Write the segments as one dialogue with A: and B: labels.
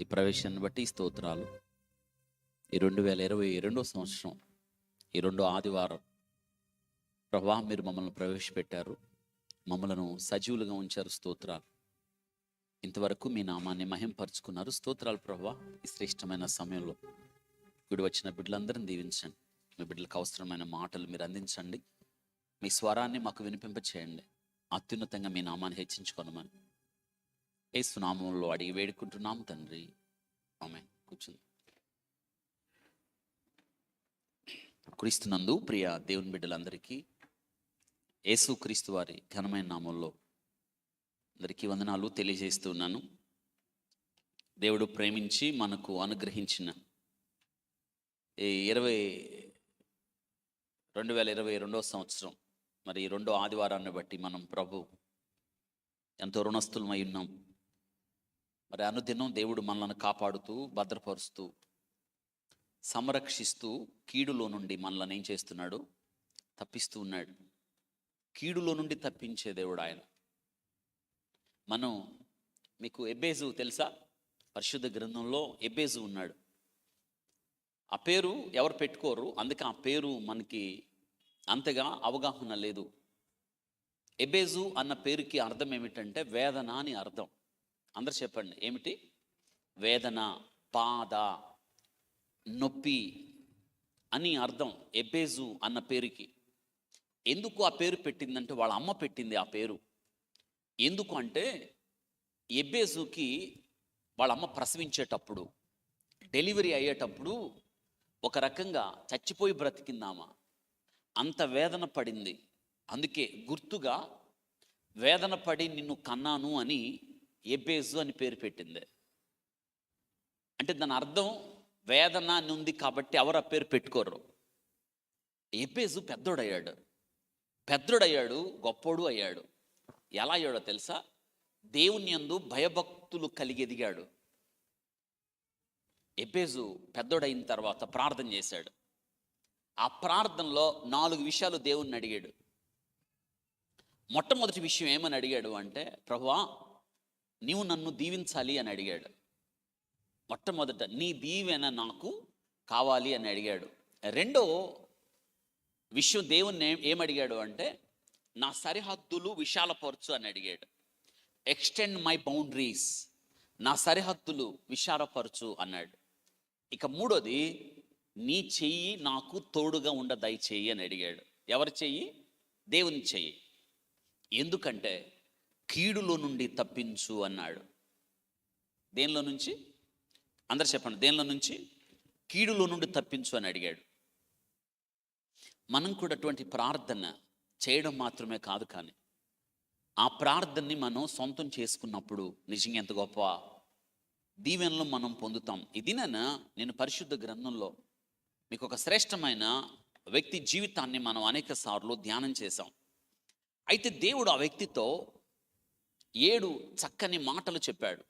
A: ఈ ప్రవేశాన్ని బట్టి స్తోత్రాలు. ఈ 2022 సంవత్సరం ఈ 2 ఆదివారం ప్రభువా మీరు మమ్మల్ని ప్రవేశపెట్టారు. మమ్మలను సజీవులుగా ఉంచారు. స్తోత్రాలు. ఇంతవరకు మీ నామాన్ని మహింపరుచుకున్నారు. స్తోత్రాలు ప్రభువా. ఈ శ్రేష్టమైన సమయంలో కూడి వచ్చిన బిడ్డలందరిని దీవించండి. మీ బిడ్డలకు అవసరమైన మాటలు మీరు అందించండి. మీ స్వరాన్ని మాకు వినిపింపచేయండి. అత్యున్నతంగా మీ నామాన్ని హెచ్చించుకొనమని యేసు నామములో అడిగి వేడుకుంటున్నాం తండ్రి. ఆమేన్. కూర్చుంది. క్రీస్తునందు ప్రియ దేవుని బిడ్డలందరికీ యేసు క్రీస్తు వారి ఘనమైన నామంలో అందరికీ వందనాలు తెలియజేస్తున్నాను. దేవుడు ప్రేమించి మనకు అనుగ్రహించిన ఈ 2022 సంవత్సరం మరి ఈ 2 ఆదివారాన్ని బట్టి మనం ప్రభు ఎంతో రుణస్థులమై ఉన్నాం. మరి అనుదినం దేవుడు మనల్ని కాపాడుతూ భద్రపరుస్తూ సంరక్షిస్తూ కీడులో నుండి మనల్ని ఏం చేస్తున్నాడు? తప్పిస్తూ ఉన్నాడు. కీడులో నుండి తప్పించే దేవుడు ఆయన. మనం మీకు ఎబ్బేజు తెలుసా? పరిశుద్ధ గ్రంథంలో ఎబ్బేజు ఉన్నాడు. ఆ పేరు ఎవరు పెట్టుకోరు, అందుకే ఆ పేరు మనకి అంతగా అవగాహన లేదు. ఎబ్బేజు అన్న పేరుకి అర్థం ఏమిటంటే వేదన అని అర్థం. అందరు చెప్పండి, ఏమిటి? వేదన, బాధ, నొప్పి అని అర్థం ఎబ్బేజు అన్న పేరుకి. ఎందుకు ఆ పేరు పెట్టిందంటే వాళ్ళ అమ్మ పెట్టింది ఆ పేరు. ఎందుకు అంటే ఎబ్బేజుకి వాళ్ళ అమ్మ ప్రసవించేటప్పుడు, డెలివరీ అయ్యేటప్పుడు ఒక రకంగా చచ్చిపోయి బ్రతికిందామా, అంత వేదన పడింది. అందుకే గుర్తుగా వేదన పడి నిన్ను కన్నాను అని ఎబ్బేజు అని పేరు పెట్టింది. అంటే దాని అర్థం వేదన అని ఉంది కాబట్టి ఎవరు ఆ పేరు పెట్టుకోరు. ఎబ్బేజు పెద్దోడయ్యాడు, గొప్పోడు అయ్యాడు. ఎలా అయ్యాడో తెలుసా? దేవుని యందు భయభక్తులు కలిగి ఎదిగాడు. ఎబ్బేజు పెద్దోడైన తర్వాత ప్రార్థన చేశాడు. ఆ ప్రార్థనలో 4 విషయాలు దేవుణ్ణి అడిగాడు. మొట్టమొదటి విషయం ఏమని అడిగాడు అంటే, ప్రభువా నీవు నన్ను దీవించాలి అని అడిగాడు. మొట్టమొదట నీ దీవెన నాకు కావాలి అని అడిగాడు. రెండో విషయం దేవుణ్ణి ఏమడిగాడు అంటే, నా సరిహద్దులు విశాలపరచు అని అడిగాడు. ఎక్స్టెండ్ మై బౌండరీస్, నా సరిహద్దులు విశాలపరచు అన్నాడు. ఇక మూడోది, నీ చెయ్యి నాకు తోడుగా ఉండ దయచేయి అని అడిగాడు. ఎవరి చెయ్యి? దేవుని చెయ్యి. ఎందుకంటే కీడులో నుండి తప్పించు అన్నాడు. దేనిలో నుంచి? అందరు చెప్పండి, దేనిలో నుంచి? కీడులో నుండి తప్పించు అని అడిగాడు. మనం కూడా అటువంటి ప్రార్థన చేయడం మాత్రమే కాదు, కానీ ఆ ప్రార్థనని మనం సొంతం చేసుకున్నప్పుడు నిజంగా ఎంత గొప్ప దీవెనలు మనం పొందుతాం. ఇది నేను పరిశుద్ధ గ్రంథంలో మీకు ఒక శ్రేష్టమైన వ్యక్తి జీవితాన్ని మనం అనేక సార్లు ధ్యానం చేశాం. అయితే దేవుడు ఆ వ్యక్తితో 7 చక్కని మాటలు చెప్పాడు.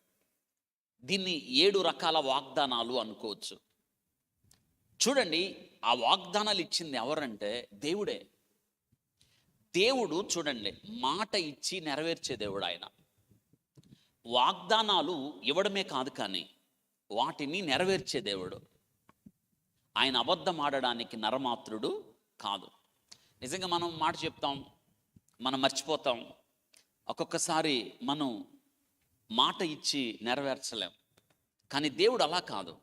A: దీన్ని 7 రకాల వాగ్దానాలు అనుకోవచ్చు. చూడండి, ఆ వాగ్దానాలు ఇచ్చింది ఎవరంటే దేవుడే. దేవుడు చూడండి, మాట ఇచ్చి నెరవేర్చే దేవుడు ఆయన. వాగ్దానాలు ఇవ్వడమే కాదు, కానీ వాటిని నెరవేర్చే దేవుడు ఆయన. అబద్ధం ఆడడానికి నరమాత్రుడు కాదు. నిజంగా మనం మాట చెప్తాం, మనం మర్చిపోతాం. ఒక్కొక్కసారి మనం మాట ఇచ్చి నెరవేర్చలేం. కానీ దేవుడు అలా కాదు.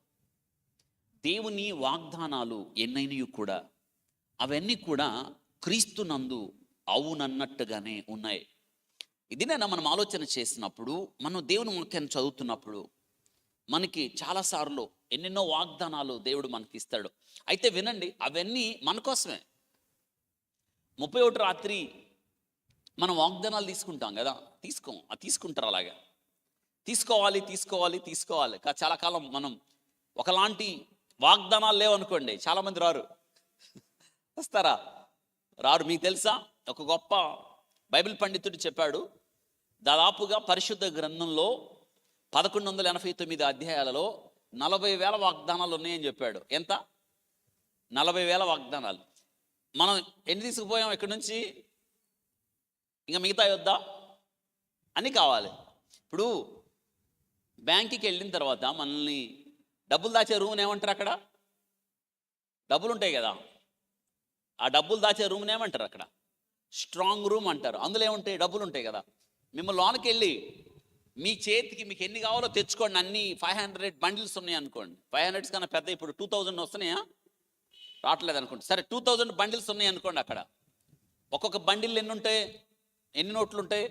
A: దేవుని వాగ్దానాలు ఎన్నైనవి కూడా అవన్నీ కూడా క్రీస్తునందు అవునన్నట్టుగానే ఉన్నాయి. ఇదినైనా మనం ఆలోచన చేసినప్పుడు, మనం దేవుని వాక్యాన్ని చదువుతున్నప్పుడు మనకి చాలాసార్లు ఎన్నెన్నో వాగ్దానాలు దేవుడు మనకి ఇస్తాడు. అయితే వినండి, అవన్నీ మన కోసమే. 31 రాత్రి మనం వాగ్దానాలు తీసుకుంటాం కదా, తీసుకుంటారు అలాగా. తీసుకోవాలి. చాలా కాలం మనం ఒకలాంటి వాగ్దానాలు లేవనుకోండి, చాలామంది రారు. వస్తారా? రారు. మీకు తెలుసా, ఒక గొప్ప బైబిల్ పండితుడు చెప్పాడు, దాదాపుగా పరిశుద్ధ గ్రంథంలో 1189 అధ్యాయాలలో 40,000 వాగ్దానాలు ఉన్నాయని చెప్పాడు. ఎంత? 40,000 వాగ్దానాలు. మనం ఎన్ని తీసుకుపోయాం ఇక్కడి నుంచి? ఇంకా మిగతా వద్దా? అని కావాలి. ఇప్పుడు బ్యాంకుకి వెళ్ళిన తర్వాత మనల్ని డబ్బులు దాచే రూమ్ని ఏమంటారు? అక్కడ డబ్బులు ఉంటాయి కదా, ఆ డబ్బులు దాచే రూమ్ని ఏమంటారు? అక్కడ స్ట్రాంగ్ రూమ్ అంటారు. అందులో ఏముంటాయి? డబ్బులు ఉంటాయి కదా. మిమ్మల్ని లోనికి వెళ్ళి మీ చేతికి మీకు ఎన్ని కావాలో తెచ్చుకోండి, అన్ని 500 బండిల్స్ ఉన్నాయి అనుకోండి. 500 కన్నా పెద్ద ఇప్పుడు 2000 వస్తున్నాయా? రావట్లేదు అనుకోండి. సరే 2000 బండిల్స్ ఉన్నాయి అనుకోండి. అక్కడ ఒక్కొక్క బండిల్ ఎన్ని ఉంటాయి? ఎన్ని నోట్లు ఉంటాయి?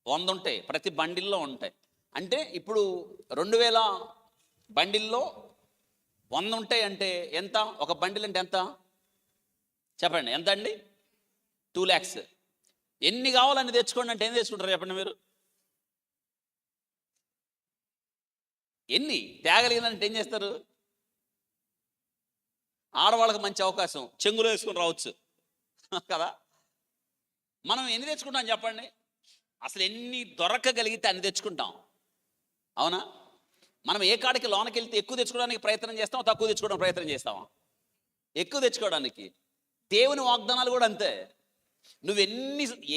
A: 100 ఉంటాయి. ప్రతి బండిల్లో ఉంటాయి. అంటే ఇప్పుడు 2000 బండిల్లో 100 ఉంటాయి అంటే ఎంత? ఒక బండిల్ అంటే ఎంత చెప్పండి? ఎంత అండి? 2 lakhs. ఎన్ని కావాలని తెచ్చుకోండి అంటే ఏం తెచ్చుకుంటారు చెప్పండి మీరు? ఎన్ని తేగలిగిందంటే ఏం చేస్తారు? ఆడవాళ్ళకి మంచి అవకాశం, చెంగులో వేసుకొని రావచ్చు కదా. మనం ఎన్ని తెచ్చుకుంటాం చెప్పండి? అసలు ఎన్ని దొరకగలిగితే అన్ని తెచ్చుకుంటాం, అవునా? మనం ఏ కాడికి లోనకి వెళ్తే ఎక్కువ తెచ్చుకోవడానికి ప్రయత్నం చేస్తాం, తక్కువ తెచ్చుకోవడానికి ప్రయత్నం చేస్తామా? ఎక్కువ తెచ్చుకోవడానికి. దేవుని వాగ్దానాలు కూడా అంతే. నువ్వు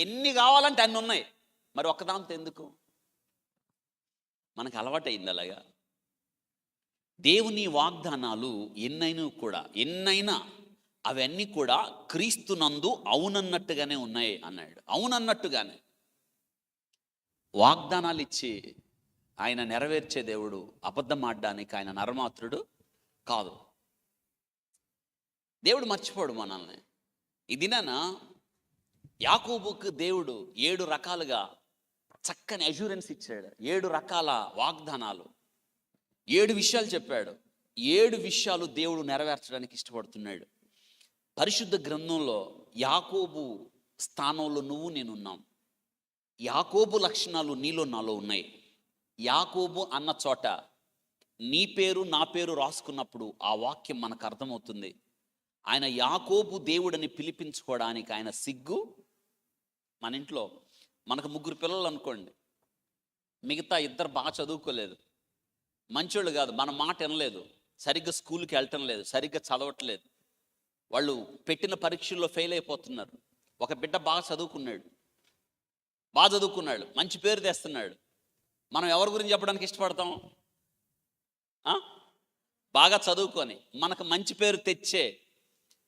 A: ఎన్ని కావాలంటే అన్ని ఉన్నాయి, మరి ఒక్కదాంతో ఎందుకు? మనకు అలవాటైంది అలాగా. దేవుని వాగ్దానాలు ఎన్నైనా అవన్నీ కూడా క్రీస్తునందు అవునన్నట్టుగానే ఉన్నాయి అన్నాడు. అవునన్నట్టుగానే వాగ్దానాలు ఇచ్చి ఆయన నెరవేర్చే దేవుడు. అబద్ధం ఆడడానికి ఆయన నరమాత్రుడు కాదు. దేవుడు మర్చిపోడు మనల్ని. ఈ దినాన యాకోబుకు దేవుడు 7 రకాలుగా చక్కని అష్యూరెన్స్ ఇచ్చాడు. 7 రకాల వాగ్దానాలు, 7 విషయాలు చెప్పాడు. 7 విషయాలు దేవుడు నెరవేర్చడానికి ఇష్టపడుతున్నాడు. పరిశుద్ధ గ్రంథంలో యాకోబు స్థానంలో నువ్వు నేనున్నాం. యాకోబు లక్షణాలు నీలో నాలో ఉన్నాయి. యాకోబు అన్న చోట నీ పేరు నా పేరు రాసుకున్నప్పుడు ఆ వాక్యం మనకు అర్థమవుతుంది. ఆయన యాకోబు దేవుడని పిలిపించుకోవడానికి ఆయన సిగ్గు. మన ఇంట్లో మనకు 3 పిల్లలు అనుకోండి, మిగతా 2 బాగా చదువుకోలేదు, మంచోళ్ళు కాదు, మన మాట వినలేదు, సరిగ్గా స్కూల్కి వెళ్ళటం లేదు, సరిగ్గా చదవట్లేదు, వాళ్ళు పెట్టిన పరీక్షల్లో ఫెయిల్ అయిపోతున్నారు. ఒక బిడ్డ బాగా చదువుకున్నాడు, మంచి పేరు తెస్తున్నాడు. మనం ఎవరి గురించి చెప్పడానికి ఇష్టపడతాం? బాగా చదువుకొని మనకు మంచి పేరు తెచ్చే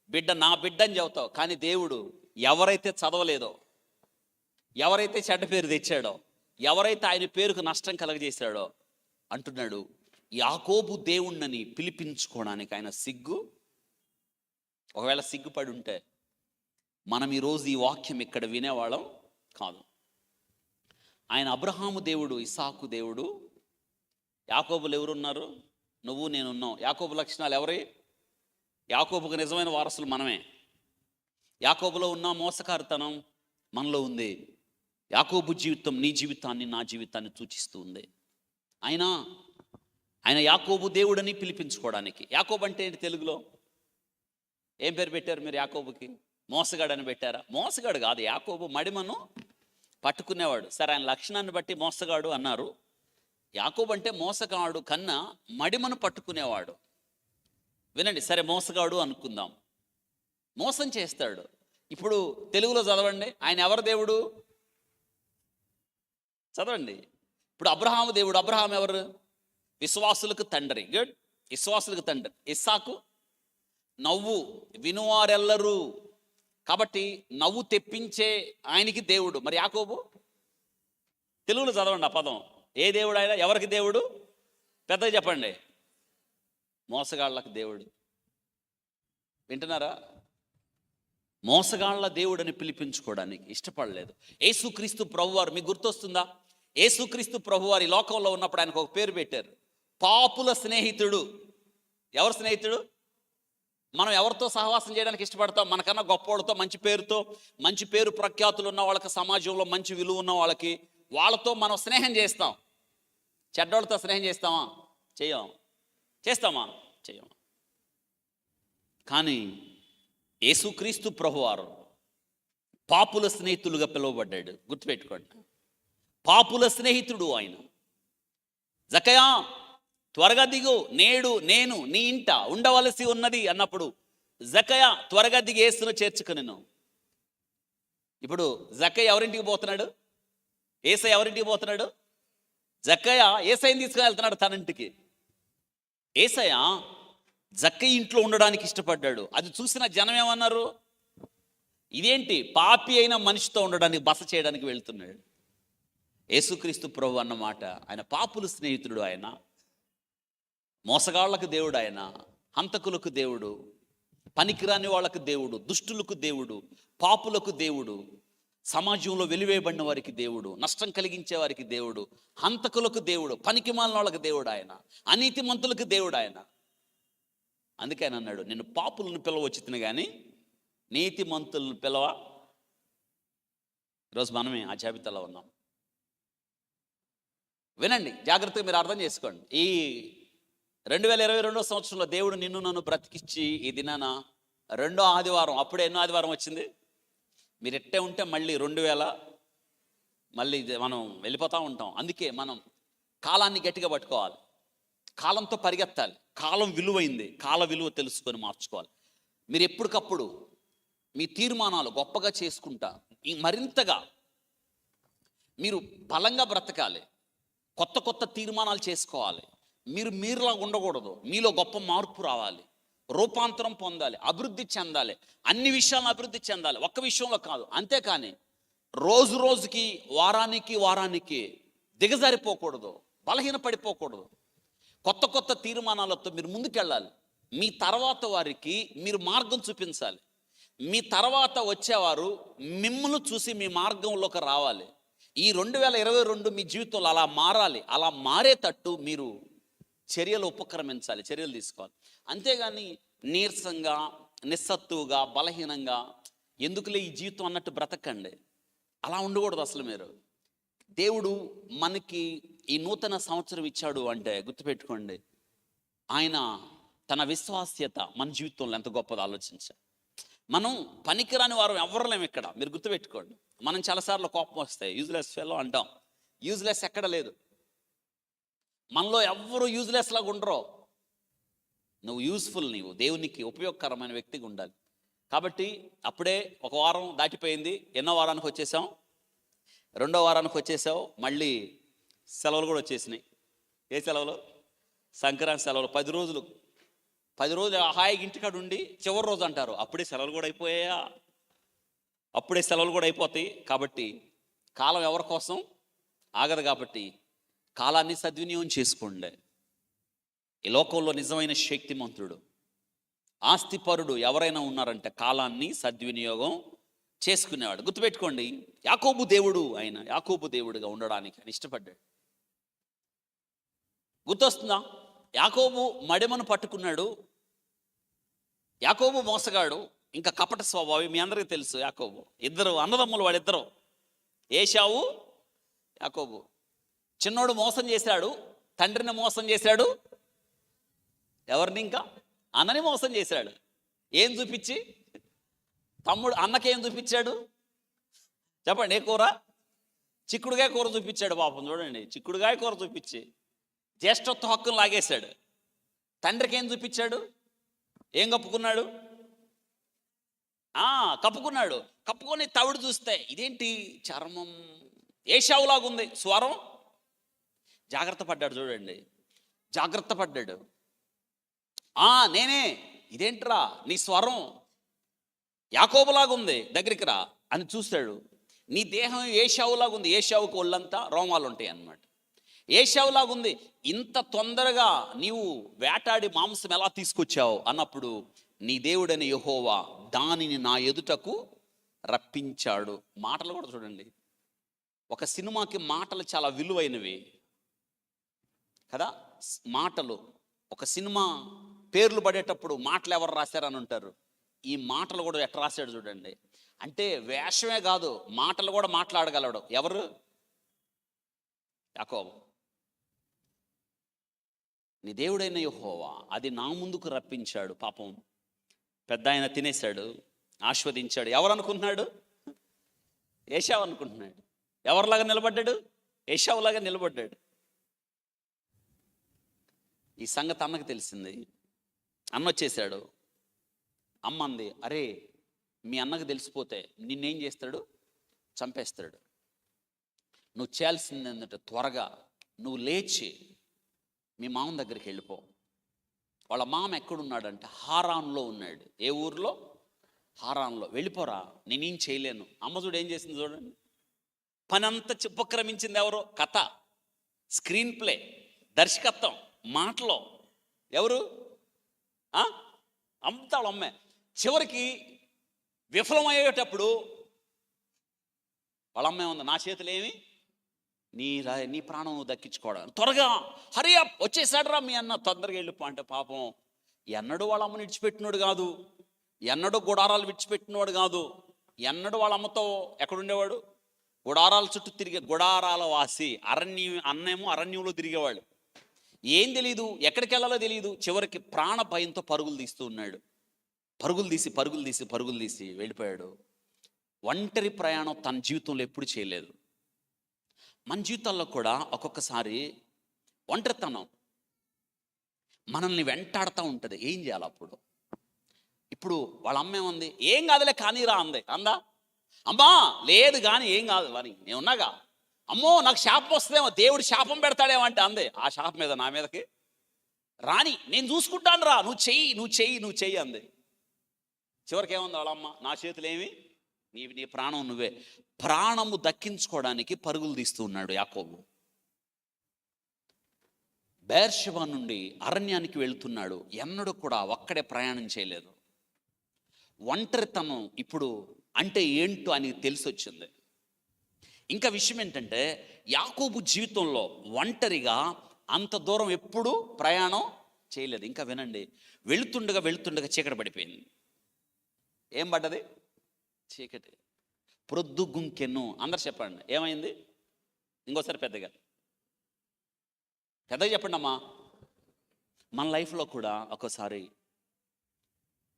A: బిడ్డ నా బిడ్డ అని చెబుతావు. కానీ దేవుడు ఎవరైతే చదవలేదో, ఎవరైతే చెడ్డ పేరు తెచ్చాడో, ఎవరైతే ఆయన పేరుకు నష్టం కలగజేశాడో అంటున్నాడు, యాకోబు దేవుణ్ణని పిలిపించుకోవడానికి ఆయన సిగ్గు. ఒకవేళ సిగ్గుపడి ఉంటే మనం ఈరోజు ఈ వాక్యం ఇక్కడ వినేవాళ్ళం కాదు. ఆయన అబ్రహాము దేవుడు, ఇస్సాకు దేవుడు. యాకోబులు ఎవరున్నారు? నువ్వు నేనున్నాం. యాకోబు లక్షణాలు ఎవరి? యాకోబుకు నిజమైన వారసులు మనమే. యాకోబులో ఉన్న మోసకారితనం మనలో ఉంది. యాకోబు జీవితం నీ జీవితాన్ని, నా జీవితాన్ని సూచిస్తూ ఉంది. ఆయన యాకోబు దేవుడని పిలిపించుకోవడానికి. యాకోబు అంటే ఏంటి తెలుగులో? ఏం పేరు పెట్టారు మీరు యాకోబుకి? మోసగాడు అని పెట్టారా? మోసగాడు కాదు, యాకోబు మడిమను పట్టుకునేవాడు. సరే, ఆయన లక్షణాన్ని బట్టి మోసగాడు అన్నారు. యాకోబు అంటే మోసగాడు కన్నా మడిమను పట్టుకునేవాడు. వినండి, సరే మోసగాడు అనుకుందాం, మోసం చేస్తాడు. ఇప్పుడు తెలుగులో చదవండి, ఆయన ఎవరు దేవుడు? చదవండి. ఇప్పుడు అబ్రహాము దేవుడు. అబ్రహాం ఎవరు? విశ్వాసులకు తండ్రి. గుడ్, విశ్వాసులకు తండ్రి. ఇస్సాకు నవ్వు వినువారెల్లరూ, కాబట్టి నవ్వు తెప్పించే ఆయనకి దేవుడు. మరి యాకోబు తెలుగులో చదవండి ఆ పదం. ఏ దేవుడు ఆయన? ఎవరికి దేవుడు? పెద్దగా చెప్పండి. మోసగాళ్ళకి దేవుడు. వింటున్నారా? మోసగాళ్ళ దేవుడని పిలిపించుకోవడానికి ఇష్టపడలేదు. యేసుక్రీస్తు ప్రభువారు మీకు గుర్తొస్తుందా? యేసుక్రీస్తు ప్రభువారు ఈ లోకంలో ఉన్నప్పుడు ఆయనకు ఒక పేరు పెట్టారు, పాపుల స్నేహితుడు. ఎవరు స్నేహితుడు? మనం ఎవరితో సహవాసం చేయడానికి ఇష్టపడతాం? మనకన్నా గొప్పవాళ్ళతో, మంచి పేరుతో, మంచి పేరు ప్రఖ్యాతులు ఉన్న వాళ్ళకి, సమాజంలో మంచి విలువ ఉన్న వాళ్ళకి, వాళ్ళతో మనం స్నేహం చేస్తాం. చెడ్డోళ్ళతో స్నేహం చేస్తామా? చేయం. చేస్తామా? చేయం. కానీ యేసుక్రీస్తు ప్రభువారు పాపుల స్నేహితులుగా పిలువబడ్డాడు. గుర్తుపెట్టుకోండి, పాపుల స్నేహితుడు ఆయన. జకయా త్వరగా దిగు, నేడు నేను నీ ఇంట ఉండవలసి ఉన్నది అన్నప్పుడు జకయా త్వరగా దిగి యేసును చేర్చుకునేను. ఇప్పుడు జకయ్య ఎవరింటికి పోతున్నాడు? యేసయ్య ఎవరింటికి పోతున్నాడు? జక్కయ్య ఏసైని తీసుకుని వెళ్తున్నాడు తన ఇంటికి. ఏసయ్య జక్కయ్య ఇంట్లో ఉండడానికి ఇష్టపడ్డాడు. అది చూసిన జనం ఏమన్నారు, ఇదేంటి పాపి అయిన మనిషితో ఉండడానికి, బస చేయడానికి వెళ్తున్నాడు. యేసుక్రీస్తు ప్రభు అన్నమాట, ఆయన పాపుల స్నేహితుడు, ఆయన మోసగాళ్లకు దేవుడు, ఆయన హంతకులకు దేవుడు, పనికిరాని వాళ్ళకు దేవుడు, దుష్టులకు దేవుడు, పాపులకు దేవుడు, సమాజంలో వెలివేయబడిన వారికి దేవుడు, నష్టం కలిగించే వారికి దేవుడు, హంతకులకు దేవుడు, పనికిమాలిన వాళ్ళకి దేవుడు, ఆయన అనీతిమంతులకు దేవుడు ఆయన. అందుకే ఆయన అన్నాడు, నేను పాపులను పిలవచ్చును కానీ నీతిమంతులను పిలవ. ఈరోజు మనమే ఆ జాబితాలో ఉన్నాం. వినండి జాగ్రత్తగా, మీరు అర్థం చేసుకోండి. ఈ 2022 సంవత్సరంలో దేవుడు నిన్ను నన్ను బ్రతికిచ్చి ఈ దినాన 2వ ఆదివారం, అప్పుడే ఎన్నో ఆదివారం వచ్చింది. మీరు ఎట్టే ఉంటే మళ్ళీ 2000 మళ్ళీ మనం వెళ్ళిపోతూ ఉంటాం. అందుకే మనం కాలాన్ని గట్టిగా పట్టుకోవాలి, కాలంతో పరిగెత్తాలి. కాలం విలువైంది, కాల విలువ తెలుసుకొని మార్చుకోవాలి. మీరు ఎప్పటికప్పుడు మీ తీర్మానాలు గొప్పగా చేసుకుంటా మరింతగా మీరు బలంగా బ్రతకాలి. కొత్త కొత్త తీర్మానాలు చేసుకోవాలి. మీరులా ఉండకూడదు. మీలో గొప్ప మార్పు రావాలి, రూపాంతరం పొందాలి, అభివృద్ధి చెందాలి. అన్ని విషయాలను అభివృద్ధి చెందాలి, ఒక్క విషయంలో కాదు. అంతేకాని రోజు రోజుకి వారానికి దిగజారిపోకూడదు, బలహీన పడిపోకూడదు. కొత్త కొత్త తీర్మానాలతో మీరు ముందుకెళ్ళాలి. మీ తర్వాత వారికి మీరు మార్గం చూపించాలి. మీ తర్వాత వచ్చేవారు మిమ్మల్ని చూసి మీ మార్గంలోకి రావాలి. ఈ 2022 మీ జీవితంలో అలా మారాలి. అలా మారేటట్టు మీరు చర్యలు ఉపక్రమించాలి, చర్యలు తీసుకోవాలి. అంతేగాని నీరసంగా, నిస్సత్తువుగా, బలహీనంగా ఎందుకులే ఈ జీవితం అన్నట్టు బ్రతకండి. అలా ఉండకూడదు అసలు. మీరు దేవుడు మనకి ఈ నూతన సంవత్సరం ఇచ్చాడు అంటే గుర్తుపెట్టుకోండి, ఆయన తన విశ్వాస్యత మన జీవితంలో ఎంత గొప్పదో ఆలోచించాలి. మనం పనికిరాని వారు ఎవరు లేము ఇక్కడ, మీరు గుర్తుపెట్టుకోండి. మనం చాలాసార్లు కోపం వస్తాయి, యూజ్లెస్ ఫెలో అంటాం. యూజ్లెస్ ఎక్కడ లేదు. మనలో ఎవ్వరూ యూజ్లెస్ లాగా ఉండరు. నువ్వు యూజ్ఫుల్, నీవు దేవునికి ఉపయోగకరమైన వ్యక్తిగా ఉండాలి. కాబట్టి అప్పుడే ఒక వారం దాటిపోయింది. ఎన్నో వారానికి వచ్చేసాం? 2వ వారానికి వచ్చేసావు. మళ్ళీ సెలవులు కూడా వచ్చేసినాయి. ఏ సెలవులు? సంక్రాంతి సెలవులు. 10 రోజులు హాయిగా ఇంటికాడ ఉండి చివరి రోజు అంటారు అప్పుడే సెలవులు కూడా అయిపోయాయా? అప్పుడే సెలవులు కూడా అయిపోతాయి. కాబట్టి కాలం ఎవరి కోసం ఆగదు. కాబట్టి కాలాన్ని సద్వినియోగం చేసుకోండి. ఈ లోకంలో నిజమైన శక్తిమంతుడు, ఆస్తిపరుడు ఎవరైనా ఉన్నారంటే కాలాన్ని సద్వినియోగం చేసుకునేవాడు. గుర్తుపెట్టుకోండి, యాకోబు దేవుడు, ఆయన యాకోబు దేవుడుగా ఉండడానికి ఆయన ఇష్టపడ్డాడు. గుర్తొస్తుందా? యాకోబు మడిమను పట్టుకున్నాడు. యాకోబు మోసగాడు, ఇంకా కపట స్వభావి. మీ అందరికీ తెలుసు యాకోబు. ఇద్దరు అన్నదమ్ములు, వాళ్ళిద్దరు, ఏశావు, యాకోబు. చిన్నోడు మోసం చేశాడు, తండ్రిని మోసం చేశాడు. ఎవరిని? ఇంకా అన్నని మోసం చేశాడు. ఏం చూపించి? తమ్ముడు అన్నకేం చూపించాడు చెప్పండి? ఏ కూర? చిక్కుడుగాయ కూర చూపించాడు. పాపం చూడండి, చిక్కుడుగాయ కూర చూపించి జ్యేష్ఠత్వ హక్కును లాగేశాడు. తండ్రికి ఏం చూపించాడు? ఏం కప్పుకున్నాడు? కప్పుకున్నాడు. కప్పుకొని తవుడు చూస్తే ఇదేంటి చర్మం ఏశావులాగుంది, స్వరం. జాగ్రత్త పడ్డాడు, చూడండి, జాగ్రత్త పడ్డాడు. నేనే, ఇదేంట్రా నీ స్వరం యాకోబులాగుంది, దగ్గరికి రా అని చూశాడు. నీ దేహం ఏశావులాగుంది. ఏశావుకు ఒళ్ళంతా రోమాలు ఉంటాయి అన్నమాట. ఏశావులాగుంది. ఇంత తొందరగా నీవు వేటాడి మాంసం ఎలా తీసుకొచ్చావు అన్నప్పుడు నీ దేవుడైన యెహోవా దానిని నా ఎదుటకు రప్పించాడు. మాటలు కూడా చూడండి, ఒక సినిమాకి మాటలు చాలా విలువైనవి కదా. మాటలు, ఒక సినిమా పేర్లు పడేటప్పుడు మాటలు ఎవరు రాశారని ఉంటారు. ఈ మాటలు కూడా ఎట్లా రాశాడు చూడండి. అంటే వేషమే కాదు, మాటలు కూడా మాట్లాడగలడు. ఎవరు? యాకోబు. నీ దేవుడైన యెహోవా అది నా ముందుకు రప్పించాడు. పాపం పెద్ద ఆయన తినేశాడు, ఆస్వాదించాడు. ఎవరు అనుకుంటున్నాడు? ఏశావు అనుకుంటున్నాడు. ఎవరిలాగా నిలబడ్డాడు? ఏశావులాగా నిలబడ్డాడు. ఈ సంగతి అన్నకు తెలిసింది. అన్న వచ్చేసాడు. అమ్మ అంది, అరే మీ అన్నకు తెలిసిపోతే నిన్నేం చేస్తాడు? చంపేస్తాడు. నువ్వు చేయాల్సింది ఏంటంటే త్వరగా నువ్వు లేచి మీ మామ దగ్గరికి వెళ్ళిపో. వాళ్ళ మామ ఎక్కడున్నాడంటే హారాన్లో ఉన్నాడు. ఏ ఊర్లో? హారాన్లో. వెళ్ళిపోరా, నేనేం చేయలేను. అమ్మ చూడు ఏం చేసింది చూడండి. పని అంతా ఉపక్రమించింది ఎవరు? కథ, స్క్రీన్ ప్లే, దర్శకత్వం, మాటలో ఎవరు? అంతా వాళ్ళ అమ్మే. చివరికి విఫలమయ్యేటప్పుడు వాళ్ళ అమ్మే ఉంది, నా చేతులు ఏమి, నీ ప్రాణం నువ్వు దక్కించుకోవడం, త్వరగా హరియా వచ్చేసాడు రా మీ అన్న, తొందరగా వెళ్ళిపో అంటే పాపం ఎన్నడూ వాళ్ళ అమ్మని విడిచిపెట్టినోడు కాదు, ఎన్నడూ గుడారాలు విడిచిపెట్టినవాడు కాదు, ఎన్నడూ వాళ్ళ అమ్మతో ఎక్కడుండేవాడు? గుడారాల చుట్టూ తిరిగే గుడారాల వాసి. అన్నేమో అరణ్యంలో తిరిగేవాడు. ఏం తెలియదు, ఎక్కడికి వెళ్ళాలో తెలియదు. చివరికి ప్రాణ భయంతో పరుగులు తీస్తూ ఉన్నాడు. పరుగులు తీసి వెళ్ళిపోయాడు. ఒంటరి ప్రయాణం తన జీవితంలో ఎప్పుడు చేయలేదు. మన జీవితాల్లో కూడా ఒక్కొక్కసారి ఒంటరితనం మనల్ని వెంటాడుతూ ఉంటుంది. ఏం చేయాలి అప్పుడు? ఇప్పుడు వాళ్ళ అమ్మ ఏమంది? ఏం కాదులే కానీరా అంది. అందా? అమ్మా లేదు కానీ ఏం కాదు అని నేను ఉన్నాగా. అమ్మో నాకు శాపం వస్తుందేమో, దేవుడు శాపం పెడతాడేమో అంటే అందే. ఆ శాపం మీద నా మీదకి రాని, నేను చూసుకుంటాను రా, నువ్వు చెయ్యి అంది. చివరికి ఏముంది వాళ్ళమ్మ? నా చేతులు ఏమి, నీ ప్రాణం నువ్వే. ప్రాణము దక్కించుకోవడానికి పరుగులు తీస్తూ ఉన్నాడు యాకోబు. బెర్షెబా నుండి అరణ్యానికి వెళుతున్నాడు. ఎన్నడూ కూడా ఒక్కడే ప్రయాణం చేయలేదు. ఒంటరితనం ఇప్పుడు అంటే ఏంటో అని తెలిసి వచ్చింది. ఇంకా విషయం ఏంటంటే యాకోబు జీవితంలో ఒంటరిగా అంత దూరం ఎప్పుడూ ప్రయాణం చేయలేదు. ఇంకా వినండి, వెళుతుండగా చీకటి పడిపోయింది. ఏం పడ్డది? చీకటి. ప్రొద్దుగుంకెను. అందరు చెప్పండి ఏమైంది? ఇంకోసారి పెద్దగా చెప్పండి అమ్మా. మన లైఫ్లో కూడా ఒక్కోసారి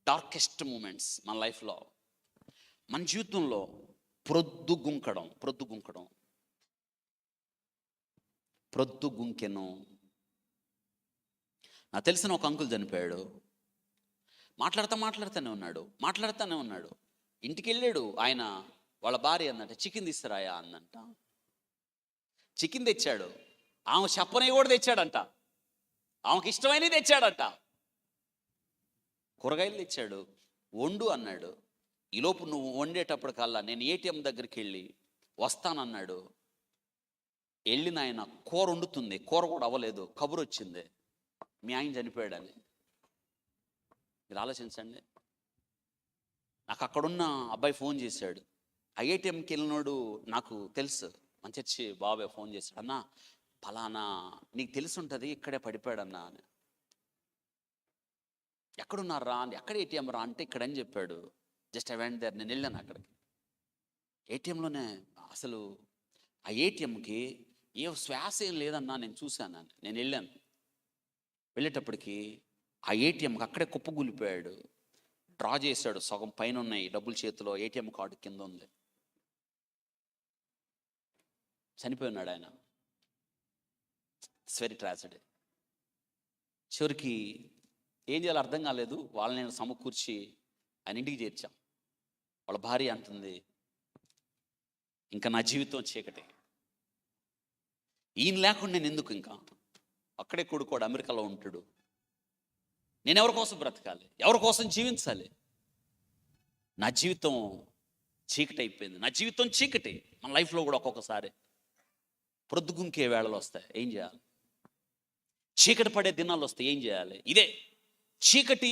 A: డార్కెస్ట్ మూమెంట్స్ మన లైఫ్లో, మన జీవితంలో ప్రొద్దుగుంకెను. నాకు తెలిసిన ఒక అంకుల్ చనిపోయాడు. మాట్లాడుతూనే ఉన్నాడు. ఇంటికి వెళ్ళాడు. ఆయన వాళ్ళ భార్య అందంట, చికెన్ తీసుకురాయా అందంట. చికెన్ తెచ్చాడు. ఆమె చెప్పనవి కూడా తెచ్చాడంట. ఆమెకి ఇష్టమైనవి తెచ్చాడంట. కూరగాయలు తెచ్చాడు. వండు అన్నాడు. ఈలోపు నువ్వు వండేటప్పటికల్లా నేను ఏటీఎం దగ్గరికి వెళ్ళి వస్తానన్నాడు. వెళ్ళిన ఆయన కూర వండుతుంది. కూర కూడా అవ్వలేదు. కబురు వచ్చింది, మీ ఆయన చనిపోయాడని. మీరు ఆలోచించండి. నాకు అక్కడున్న అబ్బాయి ఫోన్ చేశాడు. ఐఐటిఎంకి వెళ్ళినోడు నాకు తెలుసు, మన చర్చి బాబాయ్ ఫోన్ చేశాడు. అన్నా ఫలానా నీకు తెలిసి ఉంటుంది, ఇక్కడే పడిపోయాడన్నా అని. ఎక్కడున్నారా అని. ఎక్కడ ఏటీఎం రా అంటే ఇక్కడని చెప్పాడు. Just I went there. నేను వెళ్ళాను అక్కడికి. ఏటీఎంలోనే అసలు ఆ ఏటీఎంకి ఏ శ్వాస ఏం లేదన్నా, నేను చూశాను. నేను వెళ్ళాను. వెళ్ళేటప్పటికి ఆ ఏటీఎంకి అక్కడే కుప్పగూలిపోయాడు. డ్రా చేశాడు, సగం పైన ఉన్నాయి డబ్బులు చేతిలో, ఏటీఎం కార్డు కింద ఉంది. చనిపోయి ఉన్నాడు ఆయన. It's very tragedy. చివరికి ఏం చేయాలో అర్థం కాలేదు. వాళ్ళని నేను సమకూర్చి ఆయన ఇంటికి చేర్చాం. వాళ్ళ భార్య అంటుంది, ఇంకా నా జీవితం చీకటి, ఈయన లేకుండా నేను ఎందుకు, ఇంకా అక్కడే కొడుకోడు అమెరికాలో ఉంటాడు, నేను ఎవరి కోసం బ్రతకాలి, ఎవరి కోసం జీవించాలి? నా జీవితం చీకటి అయిపోయింది. నా జీవితం చీకటి. మన లైఫ్లో కూడా ఒక్కొక్కసారి ప్రొద్దుగుంకే వేళలు వస్తాయి. ఏం చేయాలి? చీకటి పడే దినాలు వస్తాయి. ఏం చేయాలి? ఇదే చీకటి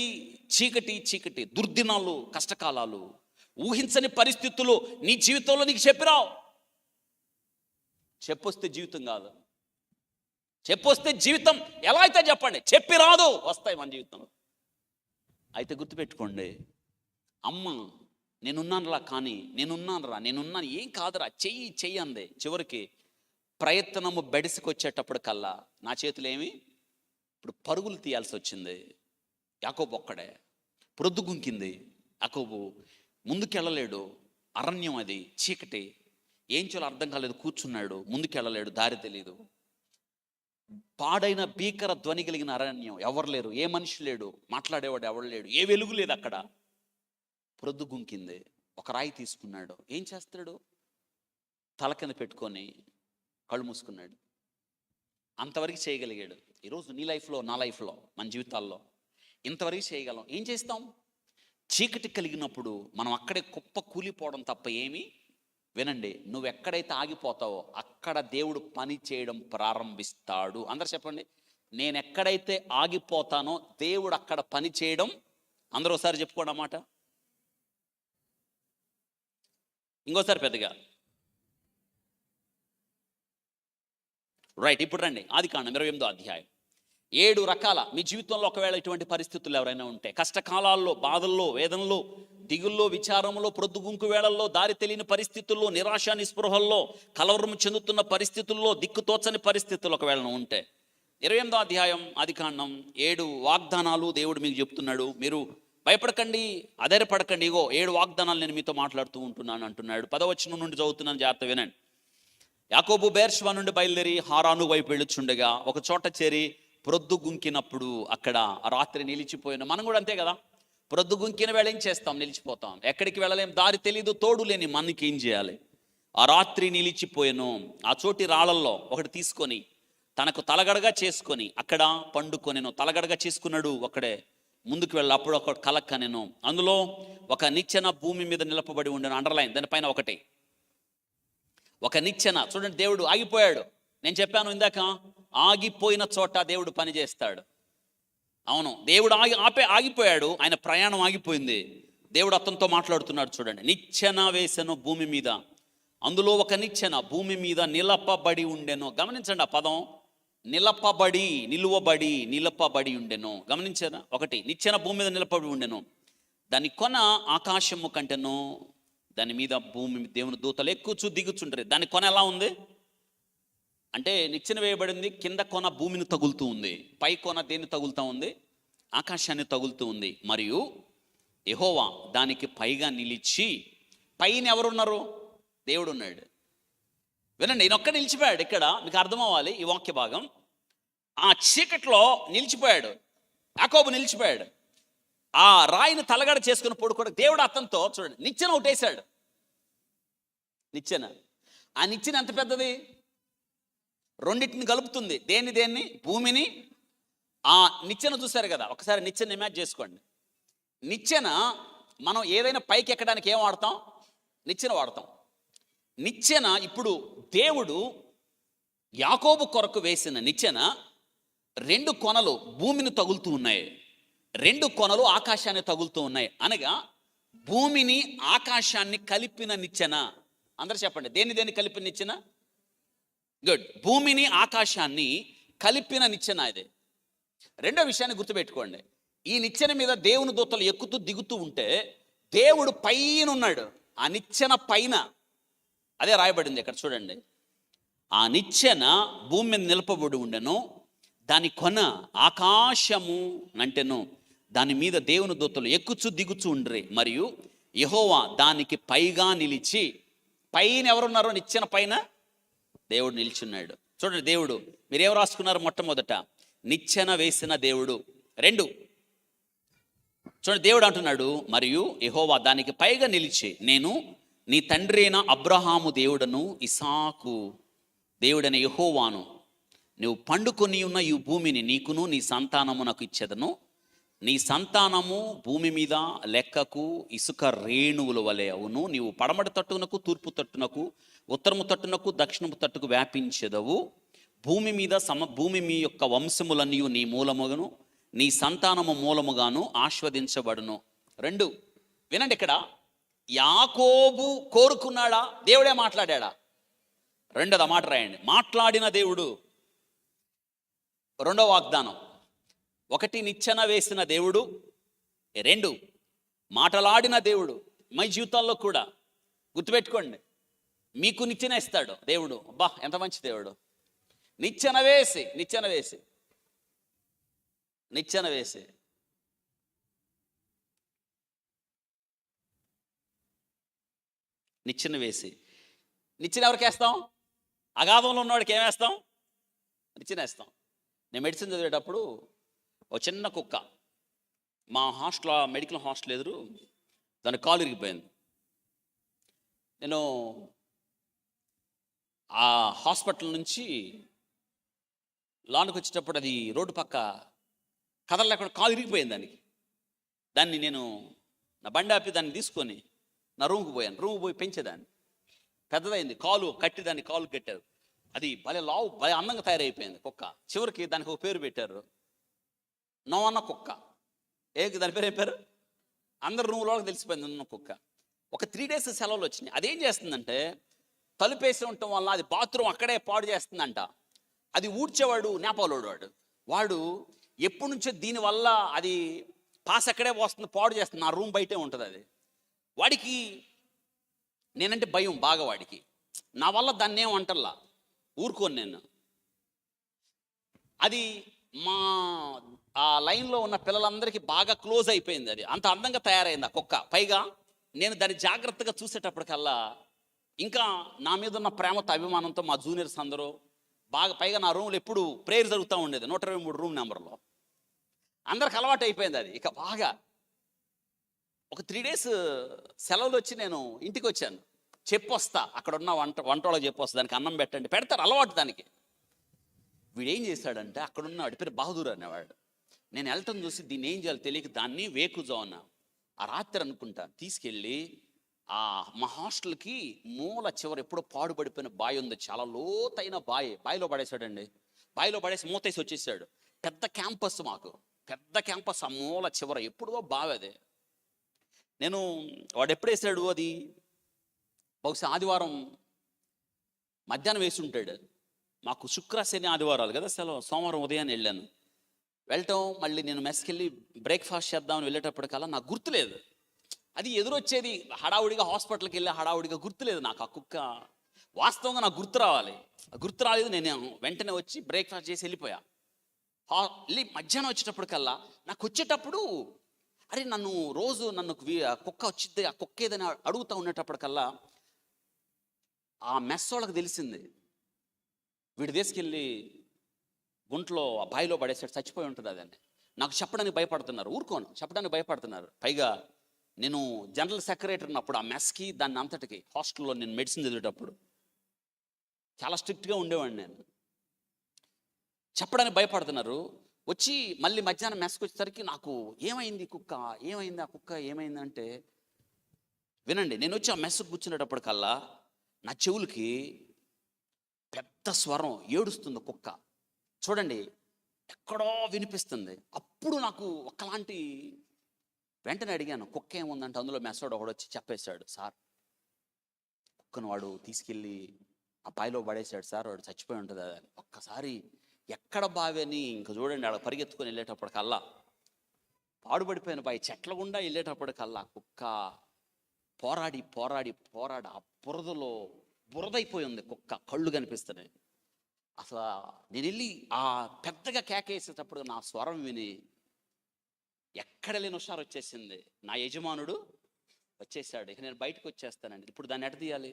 A: చీకటి చీకటి, దుర్దినాలు, కష్టకాలాలు, ఊహించని పరిస్థితులు నీ జీవితంలో నీకు చెప్పిరావు. చెప్పొస్తే జీవితం కాదు. చెప్పొస్తే జీవితం ఎలా అయితే చెప్పండి, చెప్పి రాదు, వస్తాయి మన జీవితంలో. అయితే గుర్తుపెట్టుకోండి, అమ్మ నేనున్నానురా, కానీ నేనున్నాను, ఏం కాదురా, చెయ్యి అంది. చివరికి ప్రయత్నము బెడిసికొచ్చేటప్పుడు కల్లా నా చేతులు ఏమి, ఇప్పుడు పరుగులు తీయాల్సి వచ్చింది. యాకోబు ఒక్కడే. ప్రొద్దుగుంకింది. యాకోబు ముందుకెళ్ళలేడు. అరణ్యం, అది చీకటి, ఏం చేయాలో అర్థం కాలేదు. కూర్చున్నాడు, ముందుకెళ్ళలేడు, దారి తెలియదు. పాడైన భీకర ధ్వని కలిగిన అరణ్యం, ఎవరు లేరు, ఏ మనిషి లేడు, మాట్లాడేవాడు ఎవరు లేడు, ఏ వెలుగు లేదు అక్కడ. ప్రొద్దుగుంకింది. ఒక రాయి తీసుకున్నాడు. ఏం చేస్తాడు? తల కింద పెట్టుకొని కళ్ళు మూసుకున్నాడు. అంతవరకు చేయగలిగాడు. ఈరోజు నీ లైఫ్లో, నా లైఫ్లో, మన జీవితాల్లో ఇంతవరకు చేయగలం. ఏం చేస్తాం? చీకటి కలిగినప్పుడు మనం అక్కడే కుప్ప కూలిపోవడం తప్ప ఏమీ, వినండి, నువ్వు ఎక్కడైతే ఆగిపోతావో అక్కడ దేవుడు పని చేయడం ప్రారంభిస్తాడు. అందరు చెప్పండి, నేను ఎక్కడైతే ఆగిపోతానో దేవుడు అక్కడ పని చేయడం. అందరూ ఒకసారి చెప్పుకోండి అన్నమాట. ఇంకోసారి పెద్దగా. రైట్, ఇప్పుడు రండి ఆదికాండం 28వ అధ్యాయం. 7 రకాల మీ జీవితంలో ఒకవేళ ఇటువంటి పరిస్థితులు ఎవరైనా ఉంటే, కష్టకాలాల్లో, బాధల్లో, వేదనలో, దిగుల్లో, విచారంలో, ప్రొద్దుగుంకు వేళల్లో, దారి తెలియని పరిస్థితుల్లో, నిరాశ నిస్పృహల్లో, కలవరం చెందుతున్న పరిస్థితుల్లో, దిక్కుతోచని పరిస్థితులు ఒకవేళ ఉంటే, 28వ అధ్యాయం ఆదికాండం 7 వాగ్దానాలు దేవుడు మీకు చెప్తున్నాడు. మీరు భయపడకండి, అధైర్యపడకండి, ఇగో 7 వాగ్దానాలు నేను మీతో మాట్లాడుతూ ఉంటున్నాను అంటున్నాడు. 10వ వచనం నుండి చదువుతున్నాను, జాగ్రత్త వినండి. యాకోబు బెయేర్షెబా నుండి బయలుదేరి హారాను వైపు వెళ్ళుచుండగా ఒక చోట చేరి ప్రొద్దుగుంకినప్పుడు అక్కడ రాత్రి నిలిచిపోయిన. మనం కూడా అంతే కదా, ప్రొద్దుగుంకిన వేళ ఏం చేస్తాం? నిలిచిపోతాం. ఎక్కడికి వెళ్ళలేం, దారి తెలీదు, తోడు లేని మనకి ఏం చేయాలి? ఆ రాత్రి నిలిచిపోయాను. ఆ చోటి రాళ్ళల్లో ఒకటి తీసుకొని తనకు తలగడగా చేసుకొని అక్కడ పండుకొనెను. తలగడగా చేసుకున్నాడు ఒకడే. ముందుకు వెళ్ళి అప్పుడు ఒక కలక్కనెను. అందులో ఒక నిచ్చెన భూమి మీద నిలపబడి ఉండెను. అండర్లైన్, దానిపైన ఒకటి, ఒక నిచ్చెన. చూడండి, దేవుడు ఆగిపోయాడు. నేను చెప్పాను ఇందాక, ఆగిపోయిన చోట దేవుడు పని చేస్తాడు. అవును, దేవుడు ఆగిపోయాడు. ఆయన ప్రయాణం ఆగిపోయింది. దేవుడు అతనితో మాట్లాడుతున్నాడు. చూడండి, నిచ్చెన వేసెను భూమి మీద, అందులో ఒక నిచ్చెన భూమి మీద నిలపబడి ఉండెను. గమనించండి ఆ పదం, నిలపబడి, నిలువబడి, నిలపబడి ఉండెను. గమనించారా? ఒకటి, నిచ్చెన భూమి మీద నిలపబడి ఉండెను. దాని కొన ఆకాశము కంటెను, దాని మీద భూమి దేవుని దూతలు ఎక్కుచు దిగుచుంటారు. దాని కొన ఎలా ఉంది అంటే, నిచ్చెన వేయబడింది, కింద కొన భూమిని తగులుతూ ఉంది, పై కొన దేన్ని తగులుతూ ఉంది? ఆకాశాన్ని తగులుతూ ఉంది. మరియు యెహోవా దానికి పైగా నిలిచి, పైన ఎవరున్నారు? దేవుడు ఉన్నాడు. వినండి, ఈయన ఒక్క నిలిచిపోయాడు. ఇక్కడ మీకు అర్థం అవ్వాలి ఈ వాక్య భాగం. ఆ చీకట్లో నిలిచిపోయాడు యాకోబు, నిలిచిపోయాడు. ఆ రాయిని తలగడ చేసుకుని పడుకోవడం దేవుడు అతనితో, చూడండి, నిచ్చెన ఒకటేశాడు. నిచ్చెన, ఆ నిచ్చెన ఎంత పెద్దది? రెండింటిని కలుపుతుంది. దేన్ని? భూమిని. ఆ నిచ్చెన చూశారు కదా, ఒకసారి నిచ్చెన ఇమాజిన్ చేసుకోండి. నిచ్చెన మనం ఏదైనా పైకి ఎక్కడానికి ఏం వాడతాం? నిచ్చెన వాడతాం. నిచ్చెన, ఇప్పుడు దేవుడు యాకోబు కొరకు వేసిన నిచ్చెన 2 కొనలు భూమిని తగులుతూ ఉన్నాయి, 2 కొనలు ఆకాశాన్ని తగులుతూ ఉన్నాయి. అనగా భూమిని ఆకాశాన్ని కలిపిన నిచ్చెన. అందరూ చెప్పండి, దేన్ని కలిపిన నిచ్చెన? గుడ్, భూమిని ఆకాశాన్ని కలిపిన నిచ్చెన ఇది. రెండో విషయాన్ని గుర్తుపెట్టుకోండి, ఈ నిచ్చెన మీద దేవుని దూతలు ఎక్కుతూ దిగుతూ ఉంటే దేవుడు పైన ఉన్నాడు. ఆ నిచ్చెన పైన అదే రాయబడింది ఇక్కడ, చూడండి. ఆ నిచ్చెన భూమి మీద నిలపబడి ఉండెను, దాని కొన ఆకాశము నంటెను, దాని మీద దేవుని దూతలు ఎక్కుచు దిగుచు ఉండ్రి. మరియు యెహోవా దానికి పైగా నిలిచి. పైన ఎవరున్నారో? నిచ్చెన పైన దేవుడు నిలిచున్నాడు. చూడండి, దేవుడు, మీరేం రాసుకున్నారు? మొట్టమొదట నిచ్చెన వేసిన దేవుడు. 2, చూడండి, దేవుడు అంటున్నాడు, మరియు యెహోవా దానికి పైగా నిలిచి, నేను నీ తండ్రి అయిన అబ్రహాము దేవుడను, ఇసాకు దేవుడైన యెహోవాను, నువ్వు పండుకొని ఉన్న ఈ భూమిని నీకును నీ సంతానమునకు ఇచ్చేదను. నీ సంతానము భూమి మీద లెక్కకు ఇసుక రేణువుల వలె అవును. నీవు పడమటి తట్టునకు, తూర్పు తట్టునకు, ఉత్తరము తట్టునకు, దక్షిణము తట్టుకు వ్యాపించెదవు. భూమి మీ యొక్క వంశములన్నీ నీ మూలముగాను, నీ సంతానము మూలముగాను ఆస్వాదించబడును. 2, వినండి, ఇక్కడ యాకోబు కోరుకున్నాడా? దేవుడే మాట్లాడా? 2వ మాట రాయండి, మాట్లాడిన దేవుడు. 2వ వాగ్దానం, 1 నిచ్చెన వేసిన దేవుడు, 2 మాటలాడిన దేవుడు. మీ జీవితాల్లో కూడా గుర్తుపెట్టుకోండి, మీకు నిచ్చెన ఇస్తాడు దేవుడు. అబ్బా, ఎంత మంచి దేవుడు! నిచ్చెన వేసి నిచ్చెన ఎవరికి వేస్తాం? అగాధంలో ఉన్నవాడికి ఏం వేస్తాం? నిచ్చెన వేస్తాం. నేను మెడిసిన్ చదివేటప్పుడు ఒక చిన్న కుక్క మా మెడికల్ హాస్టల్ ఎదురు దాని కాలు ఇరిగిపోయింది. నేను ఆ హాస్పిటల్ నుంచి లోనికి వచ్చేటప్పుడు అది రోడ్డు పక్క కదలలేకుండా కాలు ఇరిగిపోయింది దానికి. దాన్ని నేను నా బండి ఆపి దాన్ని తీసుకొని నా రూమ్కి పోయాను. రూమ్కి పోయి పెంచేదాన్ని, పెద్దదైంది. కాలు కట్టి దాన్ని కాలు కట్టారు. అది భలే లావు, భలే అందంగా తయారైపోయింది కుక్క. చివరికి దానికి ఒక పేరు పెట్టారు, నోవన్న కుక్క. దాని పేరు ఏం పేరు? అందరు రూమ్లోకి తెలిసిపోయింది ఉన్న కుక్క. ఒక 3 days సెలవులు వచ్చినాయి. అదేం చేస్తుందంటే, తలుపేసి ఉండటం వల్ల అది బాత్రూమ్ అక్కడే పాడు చేస్తుందంట. అది ఊడ్చేవాడు నేపాలోడు వాడు ఎప్పటి నుంచో దీనివల్ల అది పాస్ అక్కడే వస్తుంది, పాడు చేస్తుంది. నా రూమ్ బయటే ఉంటుంది అది. వాడికి నేనంటే భయం బాగా. వాడికి నా వల్ల దాన్ని ఏం అంటల్లా, ఊరుకోను నేను. అది మా ఆ లైన్లో ఉన్న పిల్లలందరికీ బాగా క్లోజ్ అయిపోయింది. అది అంత అందంగా తయారైంది ఆ కుక్క. పైగా నేను దాన్ని జాగ్రత్తగా చూసేటప్పటికల్లా ఇంకా నా మీద ఉన్న ప్రేమతో అభిమానంతో మా జూనియర్స్ అందరూ బాగా, పైగా నా రూమ్లో ఎప్పుడు ప్రేయర్ జరుగుతూ ఉండేది 123 రూమ్ నెంబర్లో. అందరికి అలవాటు అయిపోయింది అది. ఇక బాగా ఒక 3 days సెలవులు వచ్చి నేను ఇంటికి వచ్చాను. చెప్పొస్తా, అక్కడ ఉన్న వంటోళ్ళకి చెప్పొస్తా, దానికి అన్నం పెట్టండి, పెడతారు, అలవాటు దానికి. వీడేం చేశాడంటే, అక్కడున్న వాడి పేరు బహదూర్ అనేవాడు. నేను వెళ్ళటం చూసి దీన్ని ఏం చేయాలో తెలియక దాన్ని వేకుజామున ఆ రాత్రి అనుకుంటా తీసుకెళ్ళి మా హాస్టల్కి మూల చివరి ఎప్పుడో పాడుపడిపోయిన బావి ఉంది, చాలా లోతైన బావిలో పడేశాడండి. బావిలో పడేసి మూతేసి వచ్చేసాడు. పెద్ద క్యాంపస్, మాకు పెద్ద క్యాంపస్, ఆ మూల చివర ఎప్పుడో బావి అది. వాడు ఎప్పుడు వేసాడు అది, బహుశా ఆదివారం మధ్యాహ్నం వేసి ఉంటాడు. మాకు శుక్ర శని ఆదివారాలు కదా సెలవు. సోమవారం ఉదయాన్నే వెళ్ళాను. వెళ్ళటం మళ్ళీ నేను మెస్కి వెళ్ళి బ్రేక్ఫాస్ట్ చేద్దామని వెళ్ళేటప్పటికల్లా నాకు గుర్తులేదు. అది ఎదురొచ్చేది హడావుడిగా, హాస్పిటల్కి వెళ్ళి హడావుడిగా గుర్తులేదు నాకు ఆ కుక్క. వాస్తవంగా నాకు గుర్తు రావాలి, గుర్తు రాలేదు. నేను వెంటనే వచ్చి బ్రేక్ఫాస్ట్ చేసి వెళ్ళిపోయా. వెళ్ళి మధ్యాహ్నం వచ్చేటప్పటికల్లా నాకు వచ్చేటప్పుడు అరే నన్ను కుక్క వచ్చిద్ది, ఆ కుక్క ఏదని అడుగుతూ ఉండేటప్పటికల్లా ఆ మెస్ వాళ్ళకి తెలిసింది, వీడి తీసుకెళ్ళి గుంట్లో ఆ బావిలో పడేసాడు, చచ్చిపోయి ఉంటుంది అదని. నాకు చెప్పడానికి భయపడుతున్నారు, ఊరుకోను, చెప్పడానికి భయపడుతున్నారు. పైగా నేను జనరల్ సెక్రటరీ ఉన్నప్పుడు ఆ మెస్కి దాన్ని అంతటికి హాస్టల్లో నేను మెడిసిన్ చదివేటప్పుడు చాలా స్ట్రిక్ట్గా ఉండేవాడిని. నేను చెప్పడానికి భయపడుతున్నారు. వచ్చి మళ్ళీ మధ్యాహ్నం మెస్కి వచ్చేసరికి నాకు ఏమైంది కుక్క, ఏమైంది ఆ కుక్క ఏమైందంటే, వినండి, నేను వచ్చి ఆ మెస్కు కూర్చునేటప్పటికల్లా నా చెవులకి పెద్ద స్వరం ఏడుస్తుంది కుక్క. చూడండి, ఎక్కడో వినిపిస్తుంది. అప్పుడు నాకు ఒక్కలాంటి, వెంటనే అడిగాను కుక్క ఏముందంటే, అందులో మెస్సోడు ఒకడు వచ్చి చెప్పేశాడు, సార్ కుక్కను వాడు తీసుకెళ్ళి ఆ బావిలో పడేశాడు సార్, వాడు చచ్చిపోయి ఉంటుంది అని. ఒక్కసారి ఎక్కడ బావి అని ఇంక చూడండి, ఆడ పరిగెత్తుకొని వెళ్ళేటప్పటికల్లా పాడుపడిపోయిన బావి చెట్ల గుండా వెళ్ళేటప్పటికల్లా కుక్క పోరాడి ఆ బురదలో బురదైపోయి ఉంది కుక్క. కళ్ళు కనిపిస్తున్నాయి. అసలు నేను వెళ్ళి ఆ పెద్దగా కేకేసేటప్పుడు నా స్వరం విని ఎక్కడ లేని హుషారు వచ్చేసింది. నా యజమానుడు వచ్చేసాడు, ఇక నేను బయటకు వచ్చేస్తానండి. ఇప్పుడు దాన్ని ఎట తీయాలి?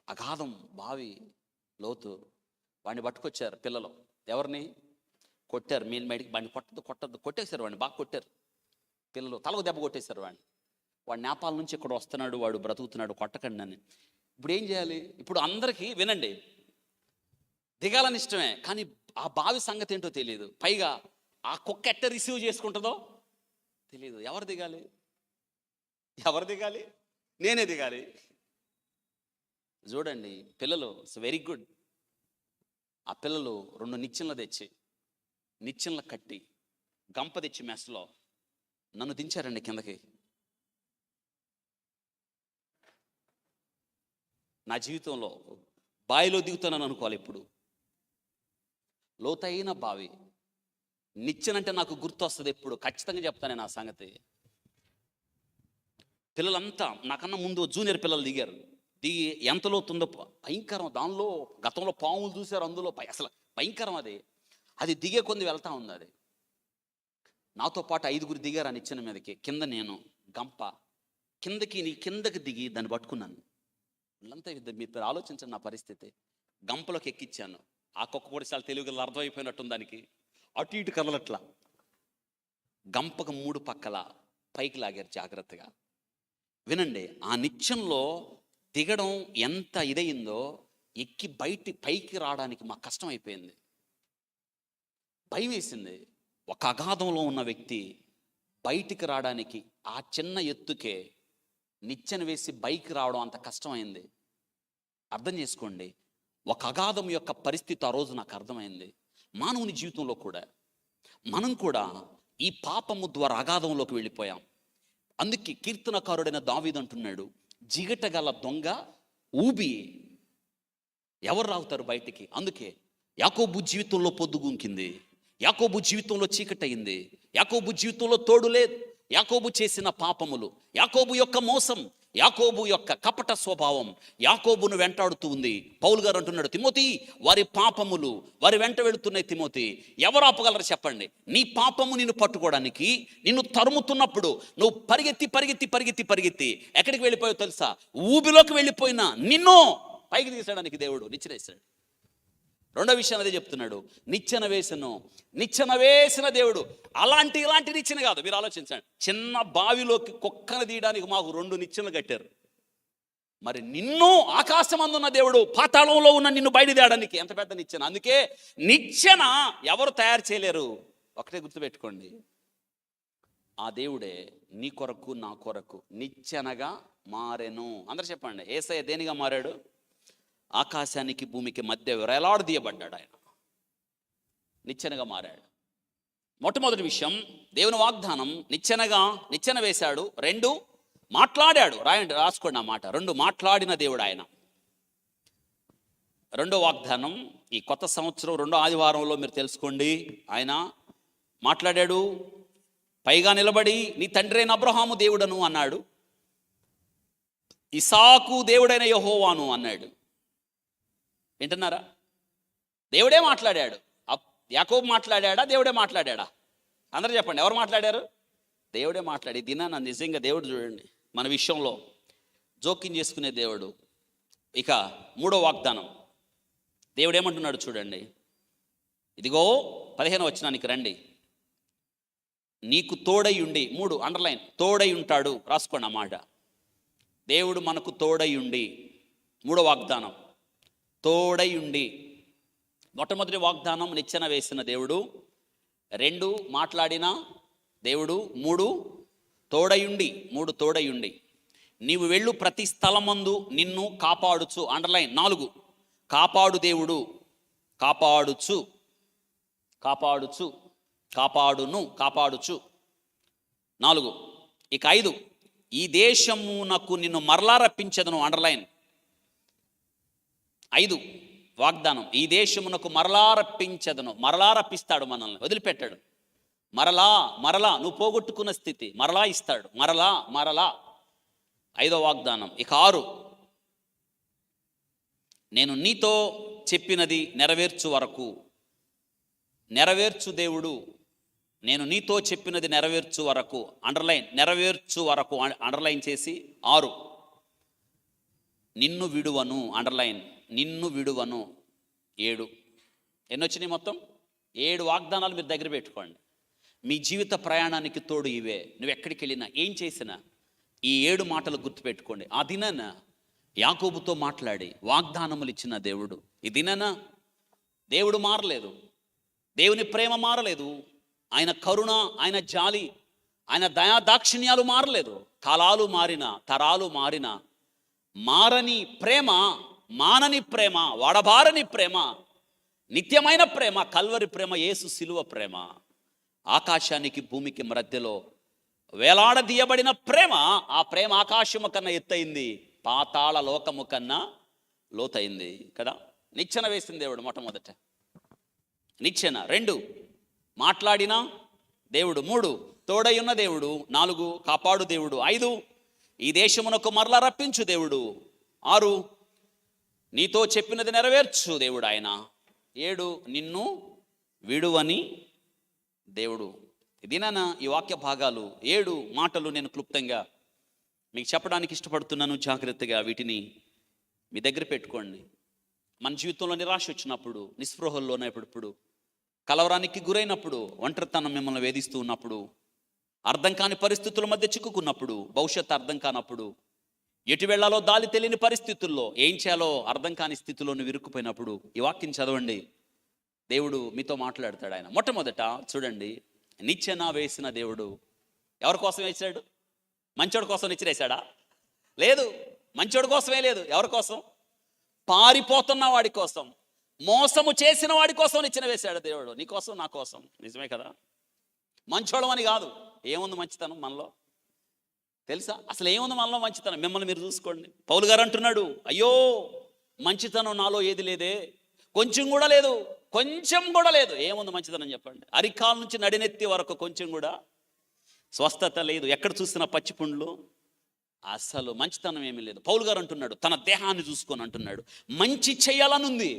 A: అగాధం బావి లోతు. వాడిని పట్టుకొచ్చారు పిల్లలు, ఎవరిని కొట్టారు, మీన్ బయటికి వాడిని కొట్టద్దు కొట్టేశారు. వాడిని బాగా కొట్టారు పిల్లలు, తలకు దెబ్బ కొట్టేశారు వాడిని. వాడు నేపాల్ నుంచి ఇక్కడ వస్తున్నాడు, వాడు బ్రతుకుతున్నాడు, కొట్టకండి అని. ఇప్పుడు ఏం చేయాలి? ఇప్పుడు అందరికీ వినండి, దిగాలని ఇష్టమే, కానీ ఆ బావి సంగతి ఏంటో తెలియదు. పైగా ఆ కుక్క ఎట్ట రిసీవ్ చేసుకుంటుందో తెలియదు. ఎవరు దిగాలి? నేనే దిగాలి. చూడండి పిల్లలు, ఇట్స్ వెరీ గుడ్. ఆ పిల్లలు 2 నిచ్చెనలు తెచ్చి, నిచ్చెనలు కట్టి, గంప తెచ్చి మెస్లో నన్ను దించారండి కిందకి. నా జీవితంలో బావిలో దిగుతానని అనుకోవాలి. ఇప్పుడు లోతైన బావి, నిచ్చెనంటే నాకు గుర్తు వస్తుంది. ఎప్పుడు ఖచ్చితంగా చెప్తాను నేను ఆ సంగతి. పిల్లలంతా నాకన్నా ముందు జూనియర్ పిల్లలు దిగారు. దిగి ఎంత లోతుందో భయంకరం. దానిలో గతంలో పాములు చూశారు, అందులో అసలు భయంకరం. అది దిగే కొంది వెళ్తా ఉంది. అది నాతో పాటు 5గురు దిగారు ఆ నిచ్చెన మీదకి. కింద నేను గంప కిందకి దిగి దాన్ని పట్టుకున్నాను. వాళ్ళంతా మీరు ఆలోచించండి నా పరిస్థితి. గంపలోకి ఎక్కిచ్చాను. ఆ కుక్క కూడా చాలా తెలుగులో అర్థమైపోయినట్టుంది దానికి. అటు ఇటు కదలట్లా. గంపకు 3 పక్కల పైకి లాగారు జాగ్రత్తగా. వినండి, ఆ నిత్యంలో దిగడం ఎంత ఇదయిందో ఎక్కి పైకి రావడానికి మాకు కష్టం అయిపోయింది, భయం వేసింది. ఒక అగాధంలో ఉన్న వ్యక్తి బయటికి రావడానికి ఆ చిన్న ఎత్తుకే నిచ్చెన వేసి బైక్ రావడం అంత కష్టమైంది. అర్థం చేసుకోండి, ఒక అగాధం యొక్క పరిస్థితి ఆ రోజు నాకు అర్థమైంది. మానవుని జీవితంలో కూడా మనం కూడా ఈ పాపము ద్వారా అగాధంలోకి వెళ్ళిపోయాం. అందుకే కీర్తనకారుడైన దావీదు అంటున్నాడు, జిగటగల దొంగ ఊబి ఎవరు రావుతారు బయటికి? అందుకే యాకోబు జీవితంలో పొద్దుగుంకింది, యాకోబు జీవితంలో చీకటయింది, యాకోబు జీవితంలో తోడు లేదు. యాకోబు చేసిన పాపములు, యాకోబు యొక్క మోసం, యాకోబు యొక్క కపట స్వభావం యాకోబును వెంటాడుతూ ఉంది. పౌలు గారు అంటున్నాడు, తిమోతి వారి పాపములు వారి వెంట వెళుతున్నాయి. తిమోతి, ఎవరు ఆపగలరు చెప్పండి? నీ పాపము నిన్ను పట్టుకోవడానికి నిన్ను తరుముతున్నప్పుడు నువ్వు పరిగెత్తి పరిగెత్తి పరిగెత్తి పరిగెత్తి ఎక్కడికి వెళ్ళిపోయావు తెలుసా? ఊబిలోకి వెళ్ళిపోయినా నిన్ను పైకి తీసడానికి దేవుడు నిచ్చెన వేశాడు. రెండో విషయం అదే చెప్తున్నాడు, నిచ్చెన వేసిన దేవుడు. ఇలాంటి నిచ్చెన కాదు. మీరు ఆలోచించండి, చిన్న బావిలోకి కుక్కను తీయడానికి మాకు 2 నిచ్చెనలు కట్టారు. మరి నిన్ను ఆకాశమందున్న దేవుడు పాతాళంలో ఉన్న నిన్ను బయలుదేయడానికి ఎంత పెద్ద నిచ్చెన. అందుకే నిచ్చెన ఎవరు తయారు చేయలేరు. ఒకటే గుర్తుపెట్టుకోండి, ఆ దేవుడే నీ కొరకు నా కొరకు నిచ్చెనగా మారెను. అందరు చెప్పండి, యేసయ్య దేనిగా మారాడు? ఆకాశానికి భూమికి మధ్య వేలాడదీయబడ్డాడు. ఆయన నిచ్చెనగా మారాడు. మొట్టమొదటి విషయం, దేవుని వాగ్దానం నిచ్చెన వేశాడు. 2 మాట్లాడాడు. రాసుకోండి ఆ మాట. 2 మాట్లాడిన దేవుడు ఆయన. రెండో వాగ్దానం ఈ కొత్త సంవత్సరం 2వ ఆదివారంలో మీరు తెలుసుకోండి. ఆయన మాట్లాడాడు. పైగా నిలబడి నీ తండ్రి అయిన అబ్రహాము దేవుడను అన్నాడు, ఇసాకు దేవుడైన యెహోవాను అన్నాడు. వింటున్నారా? దేవుడే మాట్లాడాడు. యాకోబు మాట్లాడా? దేవుడే మాట్లాడా? అందరూ చెప్పండి, ఎవరు మాట్లాడారు? దేవుడే మాట్లాడి. దినాన నిజంగా దేవుడు చూడండి మన విషయంలో జోక్యం చేసుకునే దేవుడు. ఇక 3వ వాగ్దానం దేవుడు ఏమంటున్నాడు చూడండి. ఇదిగో 15వ వచనానికి రండి. నీకు తోడై ఉండి, 3 అండర్లైన్, తోడై ఉంటాడు. రాసుకోండి ఆ మాట. దేవుడు మనకు తోడై ఉండి. 3వ వాగ్దానం తోడై ఉండి. మొట్టమొదటి వాగ్దానం నిచ్చెన వేసిన దేవుడు, 2 మాట్లాడిన దేవుడు, 3 తోడై ఉండి. నీవు వెళ్ళు ప్రతి స్థలమందు నిన్ను కాపాడుచు. అండర్లైన్ 4 కాపాడు దేవుడు, కాపాడుచు, కాపాడుచు 4. ఇక 5 ఈ దేశమునకు నిన్ను మరలా రప్పించదును. అండర్లైన్ 5 వాగ్దానం, ఈ దేశమునకు మరలా రప్పించదును. మరలా రప్పిస్తాడు, మనల్ని వదిలిపెట్టాడు. మరలా నువ్వు పోగొట్టుకున్న స్థితి మరలా ఇస్తాడు. మరలా 5వ వాగ్దానం. ఇక 6 నేను నీతో చెప్పినది నెరవేర్చు దేవుడు. నేను నీతో చెప్పినది నెరవేర్చు వరకు. అండర్లైన్ నెరవేర్చు వరకు అండర్లైన్ చేసి 6 నిన్ను విడువను. అండర్లైన్ నిన్ను విడువను. 7 ఎన్నొచ్చినాయి మొత్తం? 7 వాగ్దానాలు మీరు దగ్గర పెట్టుకోండి. మీ జీవిత ప్రయాణానికి తోడు ఇవే. నువ్వు ఎక్కడికి వెళ్ళినా ఏం చేసినా ఈ 7 మాటలు గుర్తుపెట్టుకోండి. ఆ దినాన యాకోబుతో మాట్లాడి వాగ్దానములు ఇచ్చిన దేవుడు. ఈ దినాన దేవుడు మారలేదు, దేవుని ప్రేమ మారలేదు, ఆయన కరుణ, ఆయన జాలి, ఆయన దయా దాక్షిణ్యాలు మారలేదు. కాలాలు మారిన, తరాలు మారిన, మారని ప్రేమ, మానని ప్రేమ, వాడబారని ప్రేమ, నిత్యమైన ప్రేమ, కల్వరి ప్రేమ, యేసు శిలువ ప్రేమ, ఆకాశానికి భూమికి మధ్యలో వేలాడదీయబడిన ప్రేమ. ఆ ప్రేమ ఆకాశము కన్నా ఎత్తయింది, పాతాళ లోకము కన్నా లోతయింది కదా. నిచ్చెన వేసింది దేవుడు మొట్టమొదట. నిచ్చెన. 2 మాట్లాడిన దేవుడు. 3 తోడై ఉన్న దేవుడు. 4 కాపాడు దేవుడు. 5 ఈ దేశమునకు మరలా రప్పించు దేవుడు. 6 నీతో చెప్పినది నెరవేర్చు దేవుడు ఆయన. 7 నిన్ను విడువని దేవుడు. ఇదినా ఈ వాక్య భాగాలు 7 మాటలు నేను క్లుప్తంగా మీకు చెప్పడానికి ఇష్టపడుతున్నాను. జాగ్రత్తగా వీటిని మీ దగ్గర పెట్టుకోండి. మన జీవితంలో నిరాశ వచ్చినప్పుడు, నిస్పృహల్లోనప్పుడు, కలవరానికి గురైనప్పుడు, ఒంటరితనం మిమ్మల్ని వేధిస్తూ ఉన్నప్పుడు, అర్థం కాని పరిస్థితుల మధ్య చిక్కుకున్నప్పుడు, భవిష్యత్తు అర్థం కానప్పుడు, ఎటు వెళ్ళాలో దారి తెలియని పరిస్థితుల్లో, ఏం చేయాలో అర్థం కాని స్థితిలో నువ్వు ఇరుక్కుపోయినప్పుడు ఈ వాక్యం చదవండి. దేవుడు మీతో మాట్లాడతాడు. ఆయన మొట్టమొదట చూడండి, నిచ్చెన వేసిన దేవుడు ఎవరి కోసం వేసాడు? మంచోడి కోసం నిచ్చెన వేశాడా? లేదు, మంచోడి కోసమే లేదు. ఎవరి కోసం? పారిపోతున్న వాడి కోసం, మోసము చేసిన వాడి కోసం నిచ్చెన వేశాడు దేవుడు. నీ కోసం, నా కోసం. నిజమే కదా? మంచోళం అని కాదు. ఏముంది మంచితనం మనలో? తెలుసా? అసలు ఏముంది మనలో మంచితనం? మిమ్మల్ని మీరు చూసుకోండి. పౌలు గారు అంటున్నాడు, అయ్యో మంచితనం నాలో ఏది లేదే, కొంచెం కూడా లేదు, కొంచెం కూడా లేదు. ఏముంది మంచితనం చెప్పండి? అరికాల నుంచి నడినెత్తి వరకు కొంచెం కూడా స్వస్థత లేదు. ఎక్కడ చూసినా పచ్చిపుండ్లు. అసలు మంచితనం ఏమీ లేదు. పౌలు గారు అంటున్నాడు, తన దేహాన్ని చూసుకొని అంటున్నాడు, మంచి చేయాలనుంది,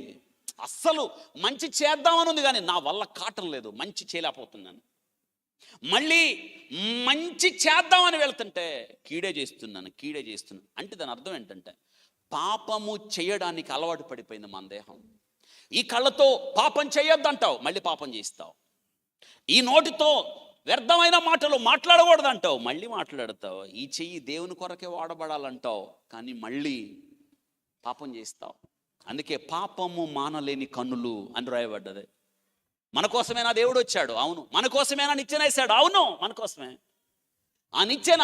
A: అస్సలు మంచి చేద్దామని ఉంది, కానీ నా వల్ల కాటం లేదు, మంచి చేయలేకపోతున్నాను. మళ్ళీ మంచి చేద్దామని వెళ్తుంటే కీడే చేస్తున్నాను. అంటే దాని అర్థం ఏంటంటే, పాపము చేయడానికి అలవాటు పడిపోయింది మన దేహం. ఈ కళ్ళతో పాపం చేయొద్దంటావు, మళ్ళీ పాపం చేస్తావు. ఈ నోటితో వ్యర్థమైన మాటలు మాట్లాడకూడదంటావు, మళ్ళీ మాట్లాడతావు. ఈ చెయ్యి దేవుని కొరకే వాడబడాలంటావు, కానీ మళ్ళీ పాపం చేస్తావు. అందుకే పాపము మానలేని కన్నులు అని రాయబడ్డది. మన కోసమేనా దేవుడు వచ్చాడు? అవును. మన కోసమేనా నిచ్చెన వేశాడు? అవును, మన కోసమే. ఆ నిచ్చెన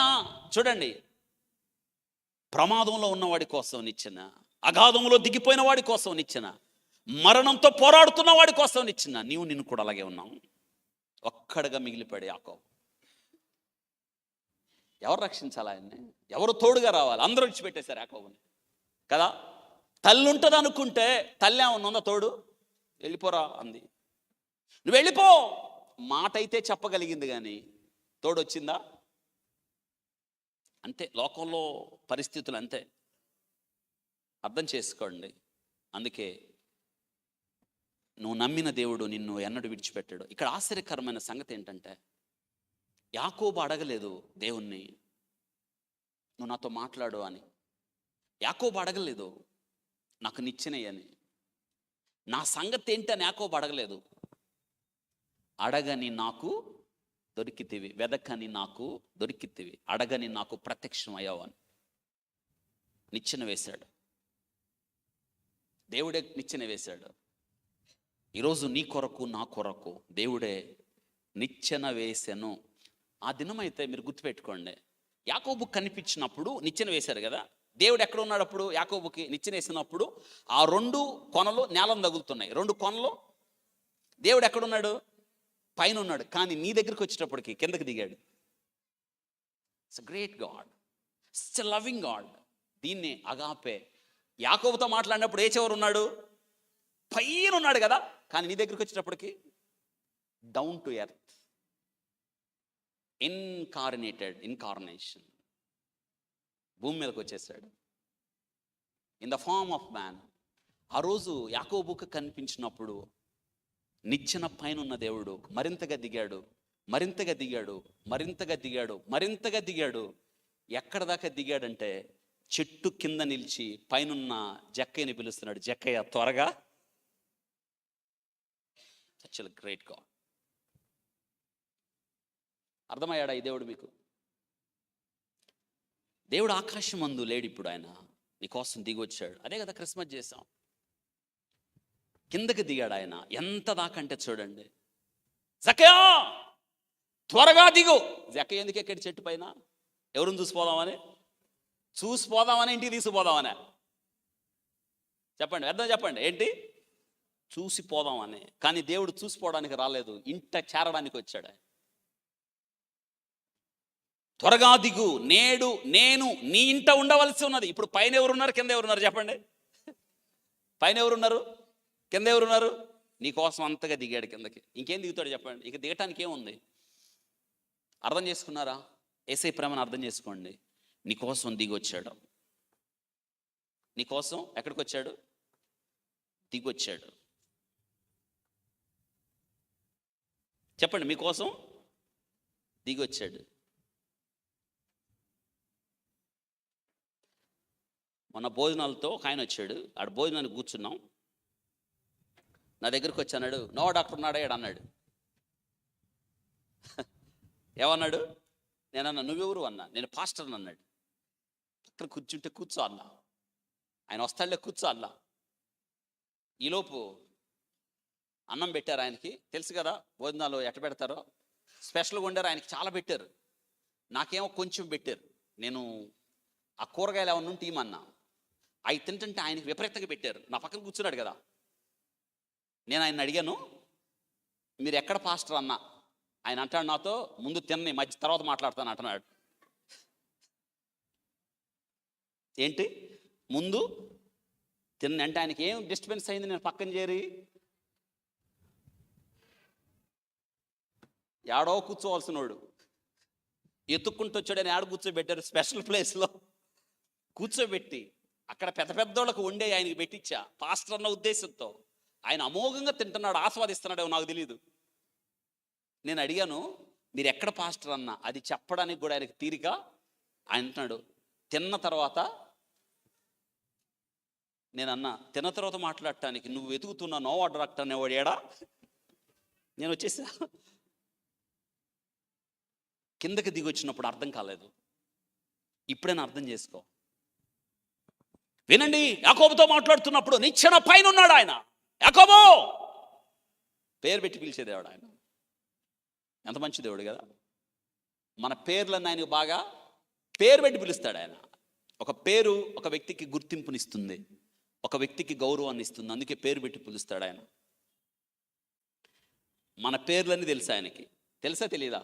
A: చూడండి, ప్రమాదంలో ఉన్నవాడి కోసం నిచ్చెన, అగాధంలో దిగిపోయిన వాడి కోసం నిచ్చెన, మరణంతో పోరాడుతున్న వాడి కోసం నిచ్చెన. నిన్ను కూడా అలాగే ఉన్నావు. ఒక్కడిగా మిగిలిపడి యాకోబు. ఎవరు రక్షించాలి ఆయన్ని? ఎవరు తోడుగా రావాలి? అందరూ విడిచిపెట్టేశారు యాకోబుని కదా. తల్లి ఉంటుంది అనుకుంటే, తల్లి ఏమన్నా ఉందా తోడు? వెళ్ళిపోరా అంది. నువ్వు వెళ్ళిపో మాట అయితే చెప్పగలిగింది, కానీ తోడు వచ్చిందా? అంతే, లోకంలో పరిస్థితులు అంతే. అర్థం చేసుకోండి. అందుకే నువ్వు నమ్మిన దేవుడు నిన్ను ఎన్నడూ విడిచిపెట్టాడు. ఇక్కడ ఆశ్చర్యకరమైన సంగతి ఏంటంటే, యాకోబు అడగలేదు దేవుణ్ణి, నువ్వు నాతో మాట్లాడు అని. యాకోబు అడగలేదు నాకు నిచ్చెనయ్యని. నా సంగతి ఏంటి అని యాకోబు అడగలేదు. అడగని నాకు దొరికితివి, వెదకని నాకు దొరికితివి, అడగని నాకు ప్రత్యక్షం అయ్యావు అని నిచ్చెన వేశాడు. దేవుడే నిచ్చెన వేశాడు. ఈరోజు నీ కొరకు, నా కొరకు దేవుడే నిచ్చెన వేసెను. ఆ దినమైతే మీరు గుర్తుపెట్టుకోండి, యాకోబు కనిపించినప్పుడు నిచ్చెన వేశారు కదా. దేవుడు ఎక్కడ ఉన్నాడు అప్పుడు? యాకోబుకి నిచ్చెన వేసినప్పుడు ఆ 2 కొనలు నేలను తగులుతున్నాయి. 2 కొనలు. దేవుడు ఎక్కడున్నాడు? పైన ఉన్నాడు. కానీ నీ దగ్గరికి వచ్చేటప్పటికి కిందకి దిగాడు. It's a great God, it's a loving God. దీన్ని అగాపే. యాకోబుతో మాట్లాడినప్పుడు ఏ చివరు ఉన్నాడు? పైన ఉన్నాడు కదా. కానీ నీ దగ్గరికి వచ్చేటప్పటికి డౌన్ టు ఎర్త్, ఇన్కార్నేషన్, భూమి మీదకి వచ్చేసాడు in the form of man. ఆ రోజు యాకోబుకు కనిపించినప్పుడు నిచ్చెన పైన ఉన్న దేవుడు మరింతగా దిగాడు, మరింతగా దిగాడు, మరింతగా దిగాడు, మరింతగా దిగాడు. ఎక్కడ దాకా దిగాడంటే, చెట్టు కింద నిలిచి పైనున్న జక్కయ్యని పిలుస్తున్నాడు, జక్కయ్య త్వరగా. Such a great god. అర్థమయ్యాడా ఈ దేవుడు మీకు? దేవుడు ఆకాశం మందు లేడు ఇప్పుడు, ఆయన నీకోసం దిగొచ్చాడు. అదే కదా క్రిస్మస్ చేసాం. కిందకి దిగాడు ఆయన. ఎంత దాకంటే చూడండి, జక్కయ్య త్వరగా దిగు. జక్కయ్య ఎందుకు ఎక్కడి చెట్టు పైన? ఎవరిని చూసిపోదామని? ఇంటికి తీసుకుపోదామని? చెప్పండి, అర్థం చెప్పండి. ఏంటి? చూసిపోదామని. కానీ దేవుడు చూసిపోవడానికి రాలేదు, ఇంట చేరడానికి వచ్చాడు. త్వరగా దిగు, నేడు నేను నీ ఇంట ఉండవలసి ఉన్నది. ఇప్పుడు పైన ఎవరున్నారు, కింద ఎవరున్నారు చెప్పండి? పైన ఎవరున్నారు, కింద ఎవరున్నారు? నీ కోసం అంతగా దిగాడు కిందకి. ఇంకేం దిగుతాడు చెప్పండి? ఇక దిగటానికి ఏముంది? అర్థం చేసుకున్నారా? యేసయ్య ప్రేమను అర్థం చేసుకోండి. నీకోసం దిగొచ్చాడు. నీకోసం ఎక్కడికి వచ్చాడు? దిగొచ్చాడు. చెప్పండి, మీకోసం దిగొచ్చాడు. మొన్న భోజనాలతో ఒక ఆయన వచ్చాడు. ఆడ భోజనానికి కూర్చున్నాం. నా దగ్గరికి వచ్చి అన్నాడు, నో డాక్టర్ ఉన్నాడా ఏడు అన్నాడు. ఏమన్నాడు? నేనన్నా నువ్వెవరు అన్నా. నేను పాస్టర్ని అన్నాడు. అక్కడ కూర్చుంటే కూర్చో అన్నా, ఆయన వస్తాడులే కూర్చో అన్నా. ఈలోపు అన్నం పెట్టారు ఆయనకి, తెలుసు కదా భోజనాలు ఎట్ట పెడతారో, స్పెషల్గా వండారు, ఆయనకి చాలా పెట్టారు, నాకేమో కొంచెం పెట్టారు. నేను ఆ కూరగాయలు ఏమన్నా ఉంటే ఇమన్నా, అవి తింటుంటే ఆయనకి విపరీతంగా పెట్టారు. నా పక్కన కూర్చున్నాడు కదా, నేను ఆయన అడిగాను, మీరు ఎక్కడ పాస్టర్ అన్నా. ఆయన అంటాడు నాతో, ముందు తిన్ని మధ్య తర్వాత మాట్లాడతాను అంటున్నాడు. ఏంటి ముందు తిన్న అంటే ఆయనకి ఏం డిస్టర్బెన్స్ అయింది? నేను పక్కన చేరి ఏడో కూర్చోవలసిన వాడు ఎత్తుక్కుంటూ వచ్చాడని ఏడ కూర్చోబెట్టారు, స్పెషల్ ప్లేస్లో కూర్చోబెట్టి అక్కడ పెద్ద పెద్దోళ్ళకు వండే ఆయనకి పెట్టించా, పాస్టర్ అన్న ఉద్దేశంతో. ఆయన అమోఘంగా తింటున్నాడు, ఆస్వాదిస్తున్నాడేమో నాకు తెలియదు. నేను అడిగాను, మీరు ఎక్కడ పాస్టర్ అన్నా, అది చెప్పడానికి కూడా ఆయనకి తీరిక. ఆయన అంటున్నాడు, తిన్న తర్వాత. నేను అన్నా, తిన్న తర్వాత మాట్లాడటానికి నువ్వు వెతుకుతున్నా నో అడ్రాక్ట్ అనేవాడు ఏడా? నేను వచ్చేసా. కిందకి దిగి వచ్చినప్పుడు అర్థం కాలేదు, ఇప్పుడైనా అర్థం చేసుకో. వినండి, యాకోబుతో మాట్లాడుతున్నప్పుడు నిచ్చెన పైన ఉన్నాడు ఆయన. యాకోబు పేరు పెట్టి పిలిచే దేవుడు ఆయన. ఎంత మంచి దేవుడు కదా. మన పేర్లన్నీ ఆయనకు బాగా పేరు పెట్టి పిలుస్తాడు ఆయన. ఒక పేరు ఒక వ్యక్తికి గుర్తింపునిస్తుంది, ఒక వ్యక్తికి గౌరవాన్ని ఇస్తుంది, అందుకే పేరు పెట్టి పిలుస్తాడు ఆయన. మన పేర్లన్నీ తెలుసా ఆయనకి? తెలుసా తెలీదా?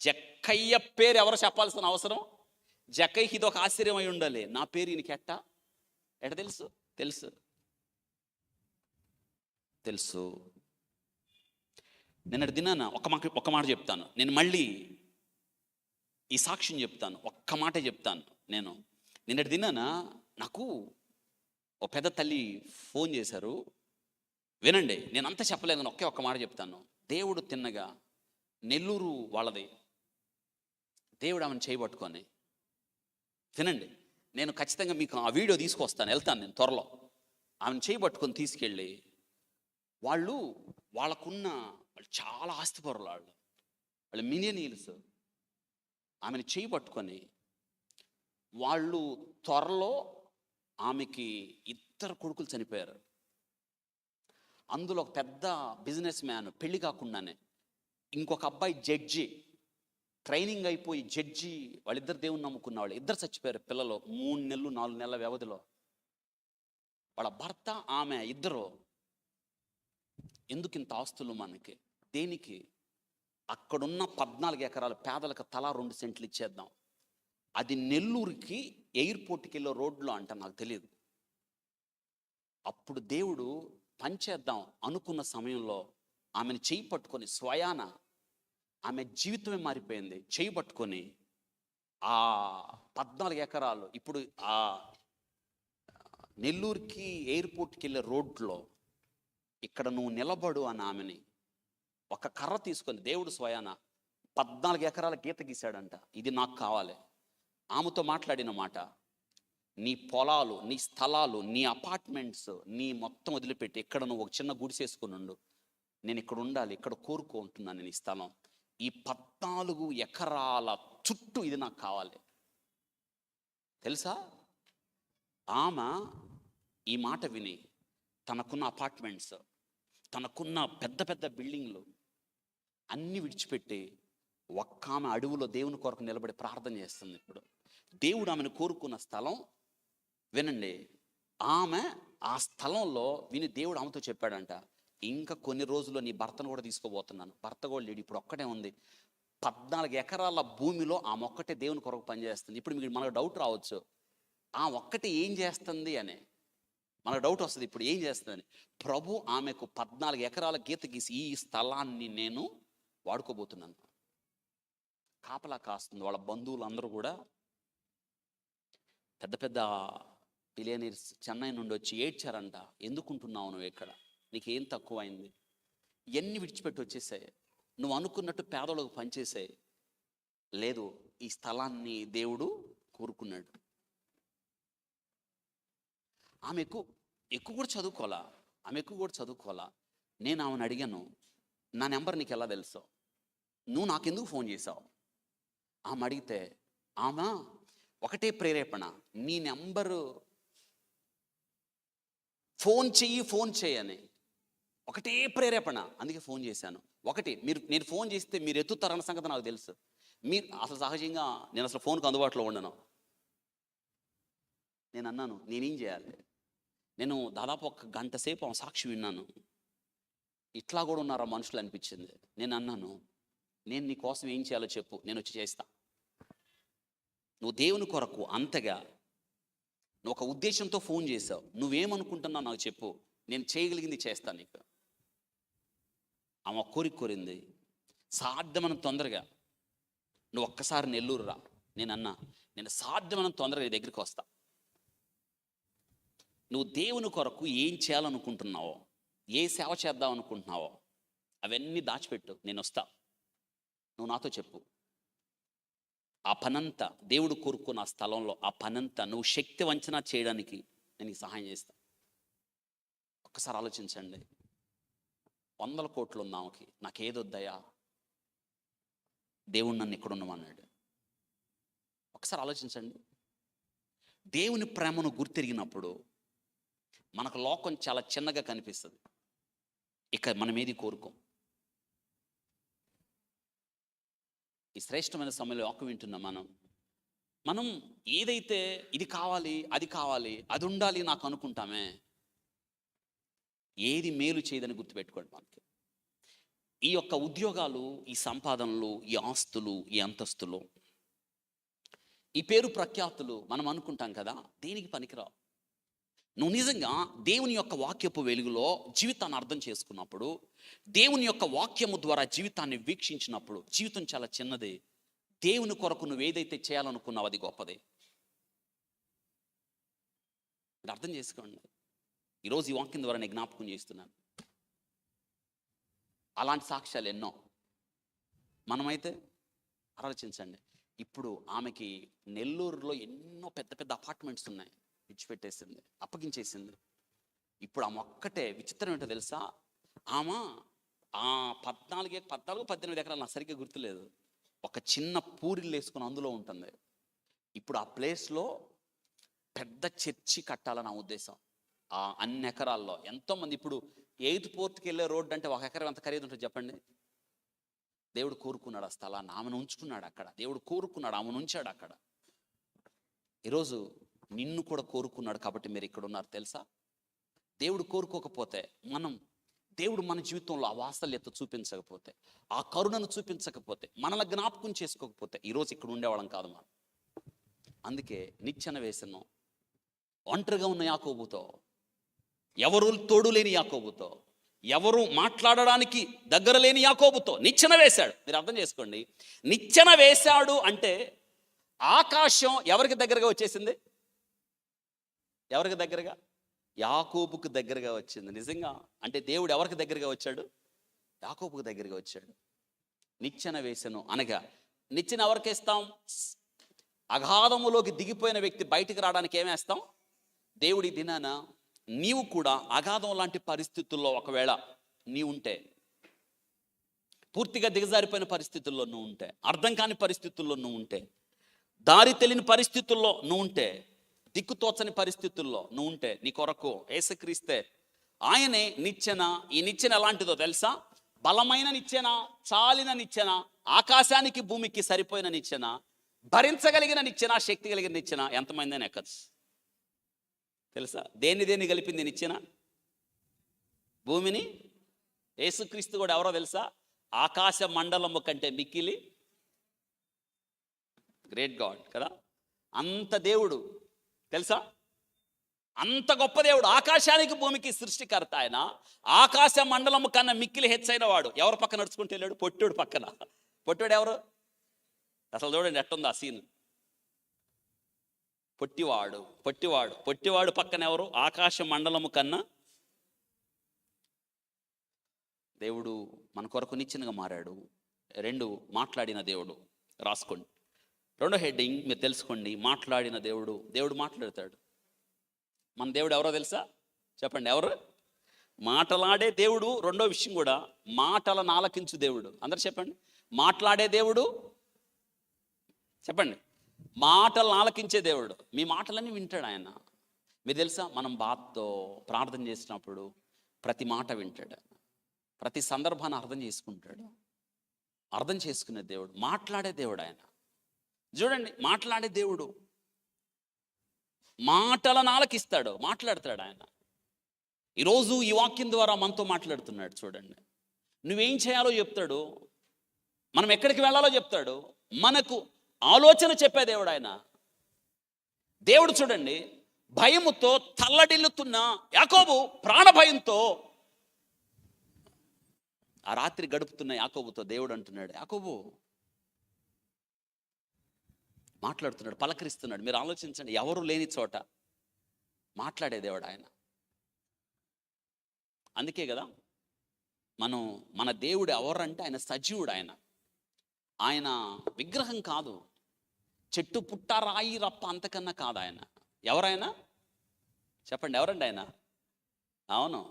A: జక్కయ్య పేరు ఎవరు చెప్పాల్సిన అవసరం? జక్కయ్యకి ఇది ఒక ఆశ్చర్యం అయి ఉండాలి, నా పేరు ఈయనకి ఎట్ట తెలుసు? తెలుసు. నిన్నటి దినాన ఒక్క మాట చెప్తాను, నేను మళ్ళీ ఈ సాక్ష్యం చెప్తాను, ఒక్క మాటే చెప్తాను. నేను నిన్నటి దినాన నాకు ఓ పెద్ద తల్లి ఫోన్ చేశారు. వినండి, నేను అంతా చెప్పలేదు కానీ ఒక్క మాట చెప్తాను. దేవుడు తిన్నగా నెల్లూరు వాళ్ళది, దేవుడు ఆమెను చేయబట్టుకొని, వినండి, నేను ఖచ్చితంగా మీకు ఆ వీడియో తీసుకొస్తాను, వెళ్తాను నేను త్వరలో. ఆమెను చేయబట్టుకొని తీసుకెళ్ళి, వాళ్ళకున్న చాలా ఆస్తిపరులు, వాళ్ళు మిలియనీర్స్. ఆమెను చేయబట్టుకొని వాళ్ళు త్వరలో, ఆమెకి 2 కొడుకులు చనిపోయారు. అందులో ఒక పెద్ద బిజినెస్ మ్యాన్, పెళ్లి కాకుండానే. ఇంకొక అబ్బాయి జడ్జి, ట్రైనింగ్ అయిపోయి జడ్జి. వాళ్ళిద్దరు దేవుని నమ్ముకున్న వాళ్ళు, 2 చచ్చిపోయారు పిల్లలు 3 నెలలు 4 నెలల వ్యవధిలో. వాళ్ళ భర్త ఆమె 2. ఎందుకు ఇంత ఆస్తులు మనకి? దేనికి? అక్కడున్న 14 ఎకరాలు పేదలకు తలా 2 సెంట్లు ఇచ్చేద్దాం. అది నెల్లూరుకి ఎయిర్పోర్ట్కి వెళ్ళే రోడ్లో అంట, నాకు తెలియదు. అప్పుడు దేవుడు పనిచేద్దాం అనుకున్న సమయంలో ఆమెను చేయి పట్టుకొని, స్వయాన ఆమె జీవితమే మారిపోయింది. చేయి పట్టుకొని ఆ 14 ఎకరాలు ఇప్పుడు ఆ నెల్లూరుకి ఎయిర్పోర్ట్కి వెళ్ళే రోడ్లో, ఇక్కడ నువ్వు నిలబడు అని ఆమెని ఒక కర్ర తీసుకొని దేవుడు స్వయాన 14 ఎకరాల గీత గీశాడంట. ఇది నాకు కావాలి. ఆమెతో మాట్లాడిన మాట, నీ పొలాలు, నీ స్థలాలు, నీ అపార్ట్మెంట్స్, నీ మొత్తం వదిలిపెట్టి ఇక్కడ నువ్వు ఒక చిన్న గుడిసేసుకుని ఉండు, నేను ఇక్కడ ఉండాలి, ఇక్కడ కోరుకుంటున్నాను నేను ఈ స్థలం. ఈ 14 ఎకరాల చుట్టూ ఇది నాకు కావాలి. తెలుసా? ఆమె ఈ మాట విని తనకున్న అపార్ట్మెంట్స్, తనకున్న పెద్ద పెద్ద బిల్డింగ్లు అన్నీ విడిచిపెట్టి ఒక్క ఆమె అడవులో దేవుని కొరకు నిలబడి ప్రార్థన చేస్తుంది. ఇప్పుడు దేవుడు ఆమెను కోరుకున్న స్థలం, వినండి, ఆమె ఆ స్థలంలో విని దేవుడు ఆమెతో చెప్పాడంట, ఇంకా కొన్ని రోజుల్లో నీ భర్తను కూడా తీసుకోబోతున్నాను. భర్త కూడా లేడు, ఇప్పుడు ఒక్కటే ఉంది. 14 ఎకరాల భూమిలో ఆమె ఒక్కటే దేవుని కొరకు పనిచేస్తుంది. ఇప్పుడు మనకు డౌట్ రావచ్చు, ఆ ఒక్కటే ఏం చేస్తుంది అని మనకు డౌట్ వస్తుంది. ఇప్పుడు ఏం చేస్తుందని? ప్రభు ఆమెకు 14 ఎకరాల గీత గీసి, ఈ స్థలాన్ని నేను వాడుకోబోతున్నాను. కాపలా కాస్తుంది. వాళ్ళ బంధువులు అందరూ కూడా పెద్ద పెద్ద బిలియనీర్స్ చెన్నై నుండి వచ్చి ఏడ్చారంట, ఎందుకుంటున్నావు నువ్వు ఇక్కడ, నీకేం తక్కువైంది, ఇవన్నీ విడిచిపెట్టి వచ్చేసాయి, నువ్వు అనుకున్నట్టు పేదలకు పనిచేసాయి. లేదు, ఈ స్థలాన్ని దేవుడు కోరుకున్నాడు. ఆమె ఎక్కువ కూడా చదువుకోవాలా. నేను ఆమెను అడిగాను, నా నెంబర్ నీకు ఎలా తెలుసు, నువ్వు నాకెందుకు ఫోన్ చేసావు? ఆమె అడిగితే, ఆమె ఒకటే ప్రేరేపణ, నీ నెంబరు ఫోన్ చేయని ఒకటే ప్రేరేపణ. అందుకే ఫోన్ చేశాను. ఒకటి, నేను ఫోన్ చేస్తే మీరు ఎత్తుతారన్న సంగతి నాకు తెలుసు. మీరు అసలు సహజంగా నేను అసలు ఫోన్కి అందుబాటులో ఉండను. నేను అన్నాను, నేనేం చేయాలి? నేను దాదాపు 1 గంట సేపు ఆ సాక్షి విన్నాను. ఇట్లా కూడా ఉన్నారా మనుషులు అనిపించింది. నేను అన్నాను, నేను నీ కోసం ఏం చేయాలో చెప్పు, నేను వచ్చి చేస్తా. నువ్వు దేవుని కొరకు అంతగా నువ్వు ఒక ఉద్దేశంతో ఫోన్ చేసావు, నువ్వేమనుకుంటున్నావు నాకు చెప్పు, నేను చేయగలిగింది చేస్తాను నీకు. ఆమె కోరింది, సాధ్యమైన తొందరగా నువ్వు ఒక్కసారి నెల్లూరు రా. నేను సాధ్యమైన తొందరగా నీ దగ్గరికి వస్తా. నువ్వు దేవుని కొరకు ఏం చేయాలనుకుంటున్నావో, ఏ సేవ చేద్దాం అనుకుంటున్నావో అవన్నీ దాచిపెట్టు, నేను వస్తా, నువ్వు నాతో చెప్పు. ఆ పనంతా దేవుడు కోరుకున్న ఆ స్థలంలో ఆ పనంతా నువ్వు శక్తి వంచన చేయడానికి నేను సహాయం చేస్తా. ఒక్కసారి ఆలోచించండి, 100 కోట్లు ఉంది ఆమెకి, నాకేదొద్దయా, దేవుడు నన్ను ఎక్కడున్నామన్నాడు. ఒకసారి ఆలోచించండి. దేవుని ప్రేమను గుర్తిరిగినప్పుడు మనకు లోకం చాలా చిన్నగా కనిపిస్తుంది. ఇక మనం ఏది కోరుకోం. ఈ శ్రేష్టమైన సమయంలో వాక్యం వింటున్నాం. మనం ఏదైతే ఇది కావాలి, అది కావాలి, అది ఉండాలి నాకు అనుకుంటామే, ఏది మేలు చేయదని గుర్తుపెట్టుకోండి. మనకి ఈ యొక్క ఉద్యోగాలు, ఈ సంపాదనలు, ఈ ఆస్తులు, ఈ అంతస్తులు, ఈ పేరు ప్రఖ్యాతులు మనం అనుకుంటాం కదా, దేనికి పనికిరావు. నువ్వు నిజంగా దేవుని యొక్క వాక్యపు వెలుగులో జీవితాన్ని అర్థం చేసుకున్నప్పుడు, దేవుని యొక్క వాక్యము ద్వారా జీవితాన్ని వీక్షించినప్పుడు, జీవితం చాలా చిన్నది. దేవుని కొరకు నువ్వు ఏదైతే చేయాలనుకున్నావు అది గొప్పదే. అర్థం చేసుకోండి. ఈరోజు ఈ వాక్యం ద్వారా నేను జ్ఞాపకం చేస్తున్నాను. అలాంటి సాక్ష్యాలు ఎన్నో. మనమైతే ఆలోచించండి, ఇప్పుడు ఆమెకి నెల్లూరులో ఎన్నో పెద్ద పెద్ద అపార్ట్మెంట్స్ ఉన్నాయి, విడిచిపెట్టేసింది, అప్పగించేసింది. ఇప్పుడు ఆమె ఒక్కటే విచిత్రం ఏంటో తెలుసా, ఆమె 18 ఎకరాలు నాకు సరిగ్గా గుర్తులేదు, ఒక చిన్న పూరిల్లు వేసుకుని అందులో ఉంటుంది. ఇప్పుడు ఆ ప్లేస్లో పెద్ద చర్చి కట్టాలని నా ఉద్దేశం. ఆ అన్ని ఎకరాల్లో ఎంతోమంది, ఇప్పుడు 8th పోర్ట్కి వెళ్ళే రోడ్డు అంటే 1 ఎకరం ఎంత ఖరీదు ఉంటుంది చెప్పండి. దేవుడు కోరుకున్నాడు ఆ స్థలాన్ని, ఆమెను ఉంచుకున్నాడు అక్కడ. దేవుడు కోరుకున్నాడు, ఆమెను ఉంచాడు అక్కడ. ఈరోజు నిన్ను కూడా కోరుకున్నాడు కాబట్టి మీరు ఇక్కడ ఉన్నారు. తెలుసా, దేవుడు కోరుకోకపోతే, దేవుడు మన జీవితంలో ఆ వాత్సల్యత చూపించకపోతే, ఆ కరుణను చూపించకపోతే, మనల్ని జ్ఞాపకం చేసుకోకపోతే ఈరోజు ఇక్కడ ఉండేవాళ్ళం కాదు మనం. అందుకే నిచ్చెన వేసను ఒంటరిగా ఉన్న యాకోబుతో, ఎవరు తోడు లేని యాకోబుతో, ఎవరు మాట్లాడడానికి దగ్గర లేని యాకోబుతో నిచ్చెన వేశాడు. మీరు అర్థం చేసుకోండి, నిచ్చెన వేశాడు అంటే ఆకాశం ఎవరికి దగ్గరగా వచ్చేసింది? ఎవరికి దగ్గరగా? యాకోబుకు దగ్గరగా వచ్చింది. నిజంగా అంటే దేవుడు ఎవరికి దగ్గరగా వచ్చాడు? యాకోబుకు దగ్గరగా వచ్చాడు. నిచ్చెన వేసను అనగా, నిచ్చెన ఎవరికి వేస్తాం? అగాధములోకి దిగిపోయిన వ్యక్తి బయటికి రావడానికి ఏమేస్తాం? దేవుడి దినాన నీవు కూడా అగాధం లాంటి పరిస్థితుల్లో ఒకవేళ నీవుంటే, పూర్తిగా దిగజారిపోయిన పరిస్థితుల్లో నువ్వు ఉంటే, అర్థం కాని పరిస్థితుల్లో నువ్వు ఉంటే, దారి తెలియని పరిస్థితుల్లో నువ్వు ఉంటే, దిక్కుతోచని పరిస్థితుల్లో నువ్వు ఉంటే, నీ కొరకు యేసుక్రీస్తే ఆయనే నిచ్చెన. ఈ నిచ్చెన ఎలాంటిదో తెలుసా? బలమైన నిచ్చెన, చాలిన నిచ్చెన, ఆకాశానికి భూమికి సరిపోయిన నిచ్చెన, భరించగలిగిన నిచ్చెన, శక్తి కలిగిన నిచ్చెన. ఎంతమంది ఎక్కచ్చు తెలుసా? దేన్ని కలిపింది నిచ్చెన? భూమిని. యేసుక్రీస్తు కూడా ఎవరో తెలుసా? ఆకాశ మండలము కంటే మిక్కిలి గ్రేట్ గాడ్ కదా. అంత దేవుడు తెలుసా, అంత గొప్ప దేవుడు, ఆకాశానికి భూమికి సృష్టికర్త ఆయన. ఆకాశ మండలము కన్నా మిక్కిలి హెచ్చైన వాడు ఎవరు పక్కన నడుచుకుంటూ వెళ్ళాడు? పొట్టోడు పక్కన. పొట్టోడు ఎవరు? అసలు చూడండి ఎట్టుంది ఆ సీన్. పొట్టివాడు పక్కన ఎవరు? ఆకాశ మండలము కన్నా దేవుడు మన కొరకు నిచ్చెనగా మారాడు. 2 మాట్లాడిన దేవుడు. రాసుకోండి. 2వ హెడ్డింగ్ మీరు తెలుసుకోండి, మాట్లాడిన దేవుడు. దేవుడు మాట్లాడతాడు. మన దేవుడు ఎవరో తెలుసా? చెప్పండి, ఎవరు? మాటలాడే దేవుడు. 2వ విషయం కూడా, మాటలను ఆలకించు దేవుడు. అందరు చెప్పండి, మాట్లాడే దేవుడు. చెప్పండి, మాటలను ఆలకించే దేవుడు. మీ మాటలన్నీ వింటాడు ఆయన. మీరు తెలుసా, మనం బాధతో ప్రార్థన చేసినప్పుడు ప్రతి మాట వింటాడు, ప్రతి సందర్భాన్ని అర్థం చేసుకుంటాడు. అర్థం చేసుకునే దేవుడు, మాట్లాడే దేవుడు ఆయన. చూడండి, మాట్లాడే దేవుడు, మాటలను ఆలకిస్తాడు, మాట్లాడతాడు ఆయన. ఈరోజు ఈ వాక్యం ద్వారా మనతో మాట్లాడుతున్నాడు. చూడండి, నువ్వేం చేయాలో చెప్తాడు, మనం ఎక్కడికి వెళ్ళాలో చెప్తాడు, మనకు ఆలోచన చెప్పే దేవుడు ఆయన. దేవుడు చూడండి, భయముతో తల్లడిల్లుతున్న యాకోబు ప్రాణభయంతో ఆ రాత్రి గడుపుతున్న యాకోబుతో దేవుడు అంటున్నాడు, యాకోబు మాట్లాడుతున్నాడు, పలకరిస్తున్నాడు. మీరు ఆలోచించండి, ఎవరు లేని చోట మాట్లాడే దేవుడు ఆయన. అందుకే కదా మన దేవుడు ఎవరంటే ఆయన సజీవుడు. ఆయన విగ్రహం కాదు, చెట్టు పుట్ట రాయి రప్ప అంతకన్నా కాదు ఆయన. ఎవరైనా చెప్పండి, ఎవరండి ఆయన? అవును,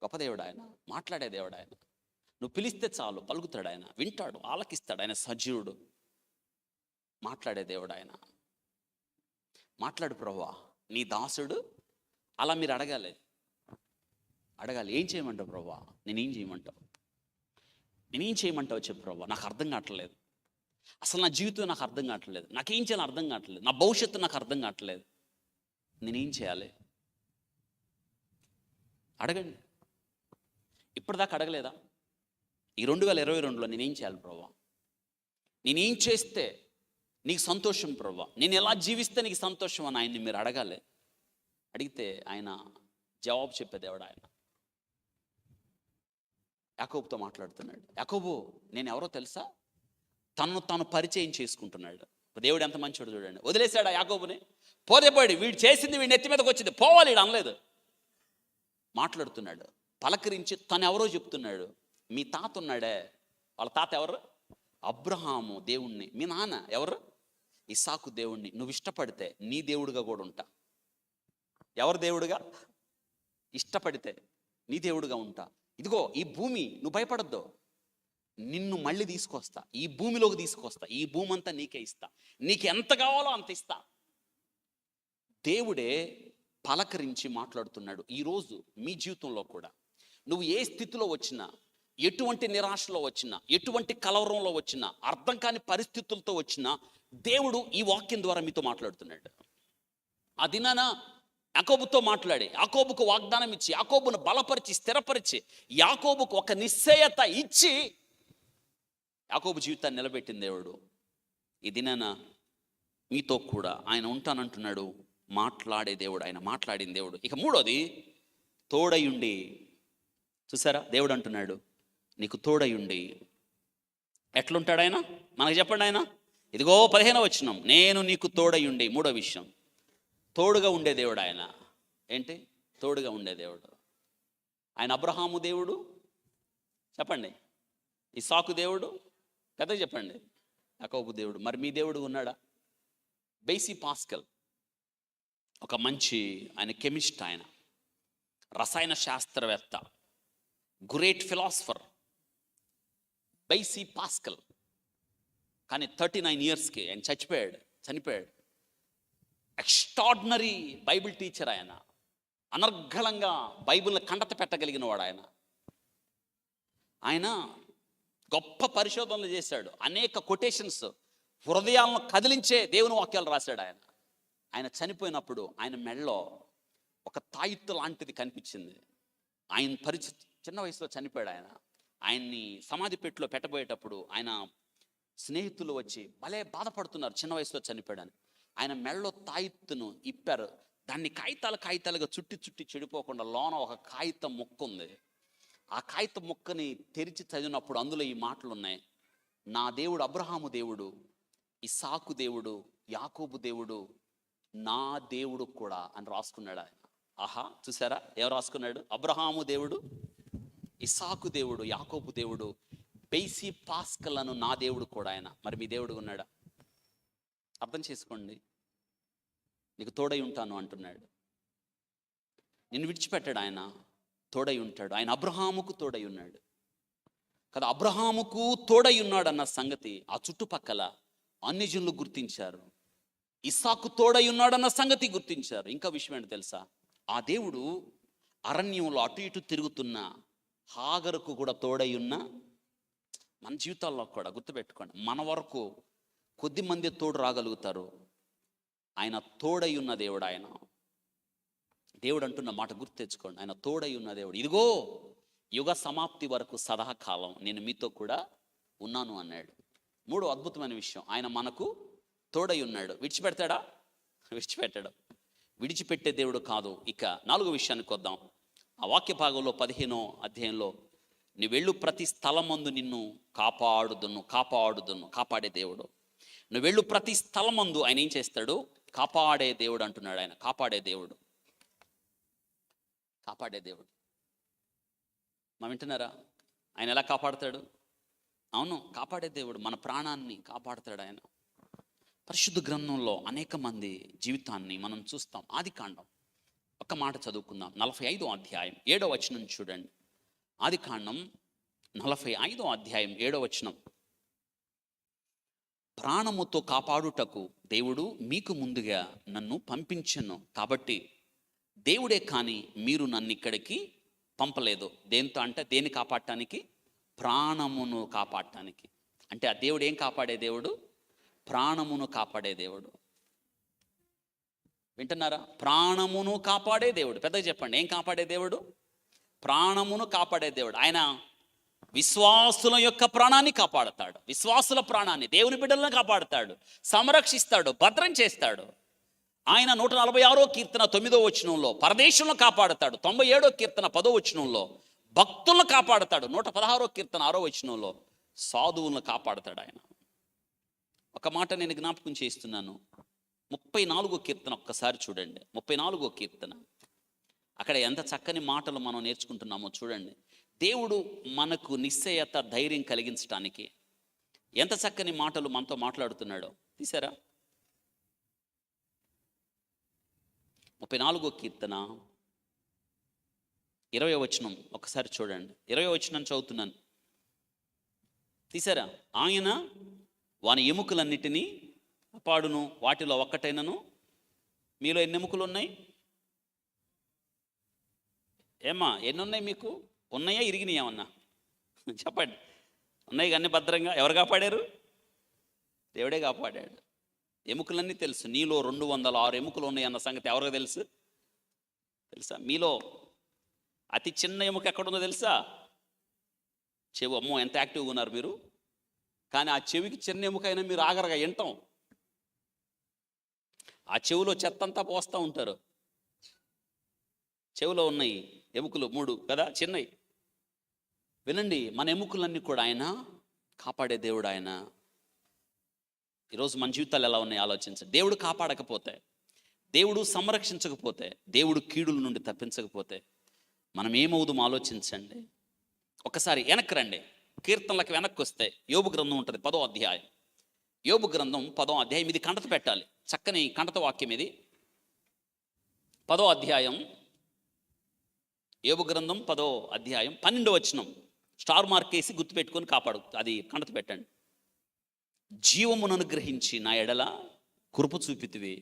A: గొప్ప దేవుడు ఆయన, మాట్లాడే దేవుడు ఆయన. నువ్వు పిలిస్తే చాలు పలుకుతాడు ఆయన, వింటాడు, ఆలకిస్తాడు ఆయన. సజీవుడు, మాట్లాడే దేవుడు ఆయన. మాట్లాడు ప్రభువా, నీ దాసుడు. అలా మీరు అడగాలి. ఏం చేయమంటావు ప్రభువా? నేనేం చేయమంటావు చెప్పు ప్రభువా. నాకు అర్థం కావట్లేదు, అసలు నా జీవితం నాకు అర్థం కావట్లేదు, నాకేం చేయాలో అర్థం కావట్లేదు, నా భవిష్యత్తు నాకు అర్థం కావట్లేదు, నేనేం చేయాలి? అడగండి. ఇప్పటిదాకా అడగలేదా? ఈ 2022లో నేనేం చేయాలి ప్రభువా? నేనేం చేస్తే నీకు సంతోషం ప్రభువా? నేను ఎలా జీవిస్తే నీకు సంతోషం అని ఆయన్ని మీరు అడగాలి. అడిగితే ఆయన జవాబు చెప్పే దేవుడు ఆయన. యాకోబుతో మాట్లాడుతున్నాడు. యాకోబు, నేను ఎవరో తెలుసా? తను తాను పరిచయం చేసుకుంటున్నాడు. దేవుడు ఎంత మంచివాడు చూడండి. వదిలేశాడు ఆ యాకోబుని. పోదేపోయాడు, వీడు చేసింది వీడి నెత్తి మీదకి వచ్చింది, పోవాలి వీడు అనలేదు. మాట్లాడుతున్నాడు, పలకరించి తను ఎవరో చెప్తున్నాడు. మీ తాత ఉన్నాడే, వాళ్ళ తాత ఎవరు? అబ్రహాము దేవుణ్ణి. మీ నాన్న ఎవరు? ఇస్సాకు దేవుణ్ణి. నువ్వు ఇష్టపడితే నీ దేవుడుగా కూడా ఉంటా. ఎవరు దేవుడుగా? ఇష్టపడితే నీ దేవుడుగా ఉంటా. ఇదిగో ఈ భూమి, నువ్వు భయపడద్దు, నిన్ను మళ్ళీ తీసుకొస్తా, ఈ భూమిలోకి తీసుకొస్తా, ఈ భూమి అంతా నీకే ఇస్తా, నీకు ఎంత కావాలో అంత ఇస్తా. దేవుడే పలకరించి మాట్లాడుతున్నాడు. ఈరోజు మీ జీవితంలో కూడా నువ్వు ఏ స్థితిలో వచ్చినా, ఎటువంటి నిరాశలో వచ్చినా, ఎటువంటి కలవరంలో వచ్చినా, అర్థం కాని పరిస్థితులతో వచ్చినా, దేవుడు ఈ వాక్యం ద్వారా మీతో మాట్లాడుతున్నాడు. ఆ దినాన యాకోబుతో మాట్లాడి, యాకోబుకు వాగ్దానం ఇచ్చి, యాకోబును బలపరిచి, స్థిరపరిచి, యాకోబుకు ఒక నిశ్చయత ఇచ్చి యాకోబు జీవితాన్ని నిలబెట్టిన దేవుడు ఈ దినాన మీతో కూడా ఆయన ఉంటానంటున్నాడు. మాట్లాడే దేవుడు ఆయన, మాట్లాడిన దేవుడు. ఇక మూడోది, తోడయుండి. చూసారా, దేవుడు అంటున్నాడు నీకు తోడయుండి. ఎట్లుంటాడు ఆయన? మనకు చెప్పండి. ఆయన ఇదిగో 15వ వచనం, నేను నీకు తోడయుండి. మూడో విషయం, తోడుగా ఉండే దేవుడు ఆయన. ఏంటి? తోడుగా ఉండే దేవుడు ఆయన. అబ్రహాము దేవుడు చెప్పండి, ఇస్సాకు దేవుడు, పెద్దగా చెప్పండి, యాకోబు దేవుడు. మరి మీ దేవుడు ఉన్నాడా? బేసి పాస్కల్ ఒక మంచి ఆయన కెమిస్ట్, ఆయన రసాయన శాస్త్రవేత్త, గ్రేట్ ఫిలాసఫర్ బైసి పాస్కల్. కానీ 39 ఇయర్స్కి ఆయన చనిపోయాడు. ఎక్స్ట్రాడినరీ బైబిల్ టీచర్ ఆయన. అనర్గళంగా బైబిల్ని కండత పెట్టగలిగిన వాడు ఆయన గొప్ప పరిశోధనలు చేశాడు. అనేక కొటేషన్స్, హృదయాలను కదిలించే దేవుని వాక్యాలు రాశాడు ఆయన చనిపోయినప్పుడు ఆయన మెడలో ఒక తాయిత్తు లాంటిది కనిపించింది. ఆయన చిన్న వయసులో చనిపోయాడు ఆయన్ని సమాధి పెట్టిలో పెట్టబోయేటప్పుడు ఆయన స్నేహితులు వచ్చి భలే బాధపడుతున్నారు, చిన్న వయసులో చనిపోయాడని. ఆయన మెడలో తాయిత్తును ఇప్పారు. దాన్ని కాగితాలుగా చుట్టి చెడిపోకుండా లోన ఒక కాగితం ముక్క ఉంది. ఆ కాగితం ముక్కని తెరిచి చదివినప్పుడు అందులో ఈ మాటలు ఉన్నాయి, నా దేవుడు అబ్రహాము దేవుడు, ఇస్సాకు దేవుడు, యాకోబు దేవుడు, నా దేవుడు కూడా అని రాసుకున్నాడు ఆయన. ఆహా, చూసారా ఎవరు రాసుకున్నాడు? అబ్రహాము దేవుడు, ఇస్సాకు దేవుడు, యాకోబు దేవుడు, బేసి పాస్కల్ అను నా దేవుడు కూడా ఆయన. మరి మీ దేవుడు ఉన్నాడా? అర్థం చేసుకోండి. నీకు తోడై ఉంటాను అంటున్నాడు. నిన్ను విడిచిపెట్టాడు ఆయన, తోడై ఉంటాడు. ఆయన అబ్రహాముకు తోడై ఉన్నాడు కదా. అబ్రహాముకు తోడై ఉన్నాడు అన్న సంగతి ఆ చుట్టుపక్కల అన్ని జనులు గుర్తించారు. ఇస్సాకు తోడై ఉన్నాడన్న సంగతి గుర్తించారు. ఇంకా విషయం ఏంటో తెలుసా? ఆ దేవుడు అరణ్యంలో అటు ఇటు తిరుగుతున్న హాగరుకు కూడా తోడై ఉన్న మన జీవితాల్లో కూడా గుర్తుపెట్టుకోండి. మన వరకు కొద్ది మంది తోడు రాగలుగుతారు. ఆయన తోడై ఉన్న దేవుడు. ఆయన దేవుడు అంటున్న మాట గుర్తు తెచ్చుకోండి. ఆయన తోడై ఉన్న దేవుడు. ఇదిగో యుగ సమాప్తి వరకు సదాకాలం నేను మీతో కూడా ఉన్నాను అన్నాడు. మూడో అద్భుతమైన విషయం, ఆయన మనకు తోడై ఉన్నాడు. విడిచిపెడతాడా? విడిచిపెట్టాడు. విడిచిపెట్టే దేవుడు కాదు. ఇక 4వ విషయానికి వద్దాం. ఆ వాక్య భాగంలో 15వ అధ్యాయంలో, నీ వెళ్ళు ప్రతి స్థలమందు నిన్ను కాపాడే దేవుడు. నువ్వు వెళ్ళు ప్రతి స్థలమందు ఆయన ఏం చేస్తాడు? కాపాడే దేవుడు అంటున్నాడు. ఆయన కాపాడే దేవుడు. మనం వింటున్నారా? ఆయన ఎలా కాపాడతాడు? అవును, కాపాడే దేవుడు. మన ప్రాణాన్ని కాపాడతాడు ఆయన. పరిశుద్ధ గ్రంథంలో అనేక మంది జీవితాన్ని మనం చూస్తాం. ఆదికాండం ఒక మాట చదువుకుందాం. 45వ అధ్యాయం 7వ వచనం చూడండి. ఆదికాండం 45వ అధ్యాయం 7వ వచనం. ప్రాణముతో కాపాడుటకు దేవుడు మీకు ముందుగా నన్ను పంపించెను, కాబట్టి దేవుడే కానీ మీరు నన్ను ఇక్కడికి పంపలేదు. దేంతో అంటే దేన్ని కాపాడటానికి? ప్రాణమును కాపాడటానికి. అంటే ఆ దేవుడు ఏం కాపాడే దేవుడు? ప్రాణమును కాపాడే దేవుడు. వింటున్నారా? ప్రాణమును కాపాడే దేవుడు. పెద్దగా చెప్పండి, ఏం కాపాడే దేవుడు? ప్రాణమును కాపాడే దేవుడు. ఆయన విశ్వాసుల యొక్క ప్రాణాన్ని కాపాడతాడు. విశ్వాసుల ప్రాణాన్ని, దేవుని బిడ్డలను కాపాడతాడు, సంరక్షిస్తాడు, భద్రం చేస్తాడు. ఆయన 146వ కీర్తన 9వ వచనంలో పరదేశంలో కాపాడతాడు. 97వ కీర్తన 10వ వచనంలో భక్తులను కాపాడతాడు. 116వ కీర్తన 6వ వచనంలో సాధువులను కాపాడతాడు ఆయన. ఒక మాట నేను జ్ఞాపకం చేస్తున్నాను. 34వ కీర్తన ఒక్కసారి చూడండి. 34వ కీర్తన, అక్కడ ఎంత చక్కని మాటలు మనం నేర్చుకుంటున్నామో చూడండి. దేవుడు మనకు నిశ్చయత, ధైర్యం కలిగించడానికి ఎంత చక్కని మాటలు మనతో మాట్లాడుతున్నాడో తీసారా? 34వ కీర్తన 20వ వచనం ఒకసారి చూడండి. 20వ వచనం చదువుతున్నాను, తీసారా? ఆయన వాని ఎముకలన్నిటినీ కాపాడును, వాటిలో ఒక్కటైనను. మీలో ఎన్ని ఎముకలు ఉన్నాయి? ఏమ్మా, ఎన్ని ఉన్నాయి మీకు? ఉన్నాయా, ఇరిగినాయి ఏమన్నా? చెప్పండి. ఉన్నాయి కానీ భద్రంగా ఎవరు కాపాడారు? దేవుడే కాపాడాడు. ఎముకలన్నీ తెలుసు. నీలో 206 ఎముకలు ఉన్నాయి అన్న సంగతి ఎవరికి తెలుసా? మీలో అతి చిన్న ఎముక ఎక్కడుందో తెలుసా? చెవు. అమ్మో, ఎంత యాక్టివ్గా ఉన్నారు మీరు. కానీ ఆ చెవికి చిన్న ఎముక అయినా మీరు ఆగరగా వింటాం. ఆ చెవులో చెత్తంతా పోస్తూ ఉంటారు. చెవులో ఉన్నాయి ఎముకలు 3 కదా, చిన్నవి. వినండి, మన ఎముకలన్నీ కూడా ఆయన కాపాడే దేవుడు. ఆయన ఈరోజు మన జీవితాలు ఎలా ఉన్నాయి ఆలోచించండి. దేవుడు కాపాడకపోతే, దేవుడు సంరక్షించకపోతే, దేవుడు కీడుల నుండి తప్పించకపోతే మనం ఏమవుదాం ఆలోచించండి. ఒకసారి వెనక్కి రండి, కీర్తనలకు వెనక్కి వస్తే యోబు గ్రంథం ఉంటుంది 10వ అధ్యాయం. యోబు గ్రంథం 10వ అధ్యాయం. ఇది కంటత పెట్టాలి, చక్కని కంటత వాక్యం ఇది. 10వ అధ్యాయం యోబు గ్రంథం 10వ అధ్యాయం 12వ వచనం. స్టార్ మార్క్ వేసి గుర్తుపెట్టుకొని కాపాడు, అది కంటత పెట్టండి. జీవమును అనుగ్రహించి నా ఎడల కృప చూపితివి,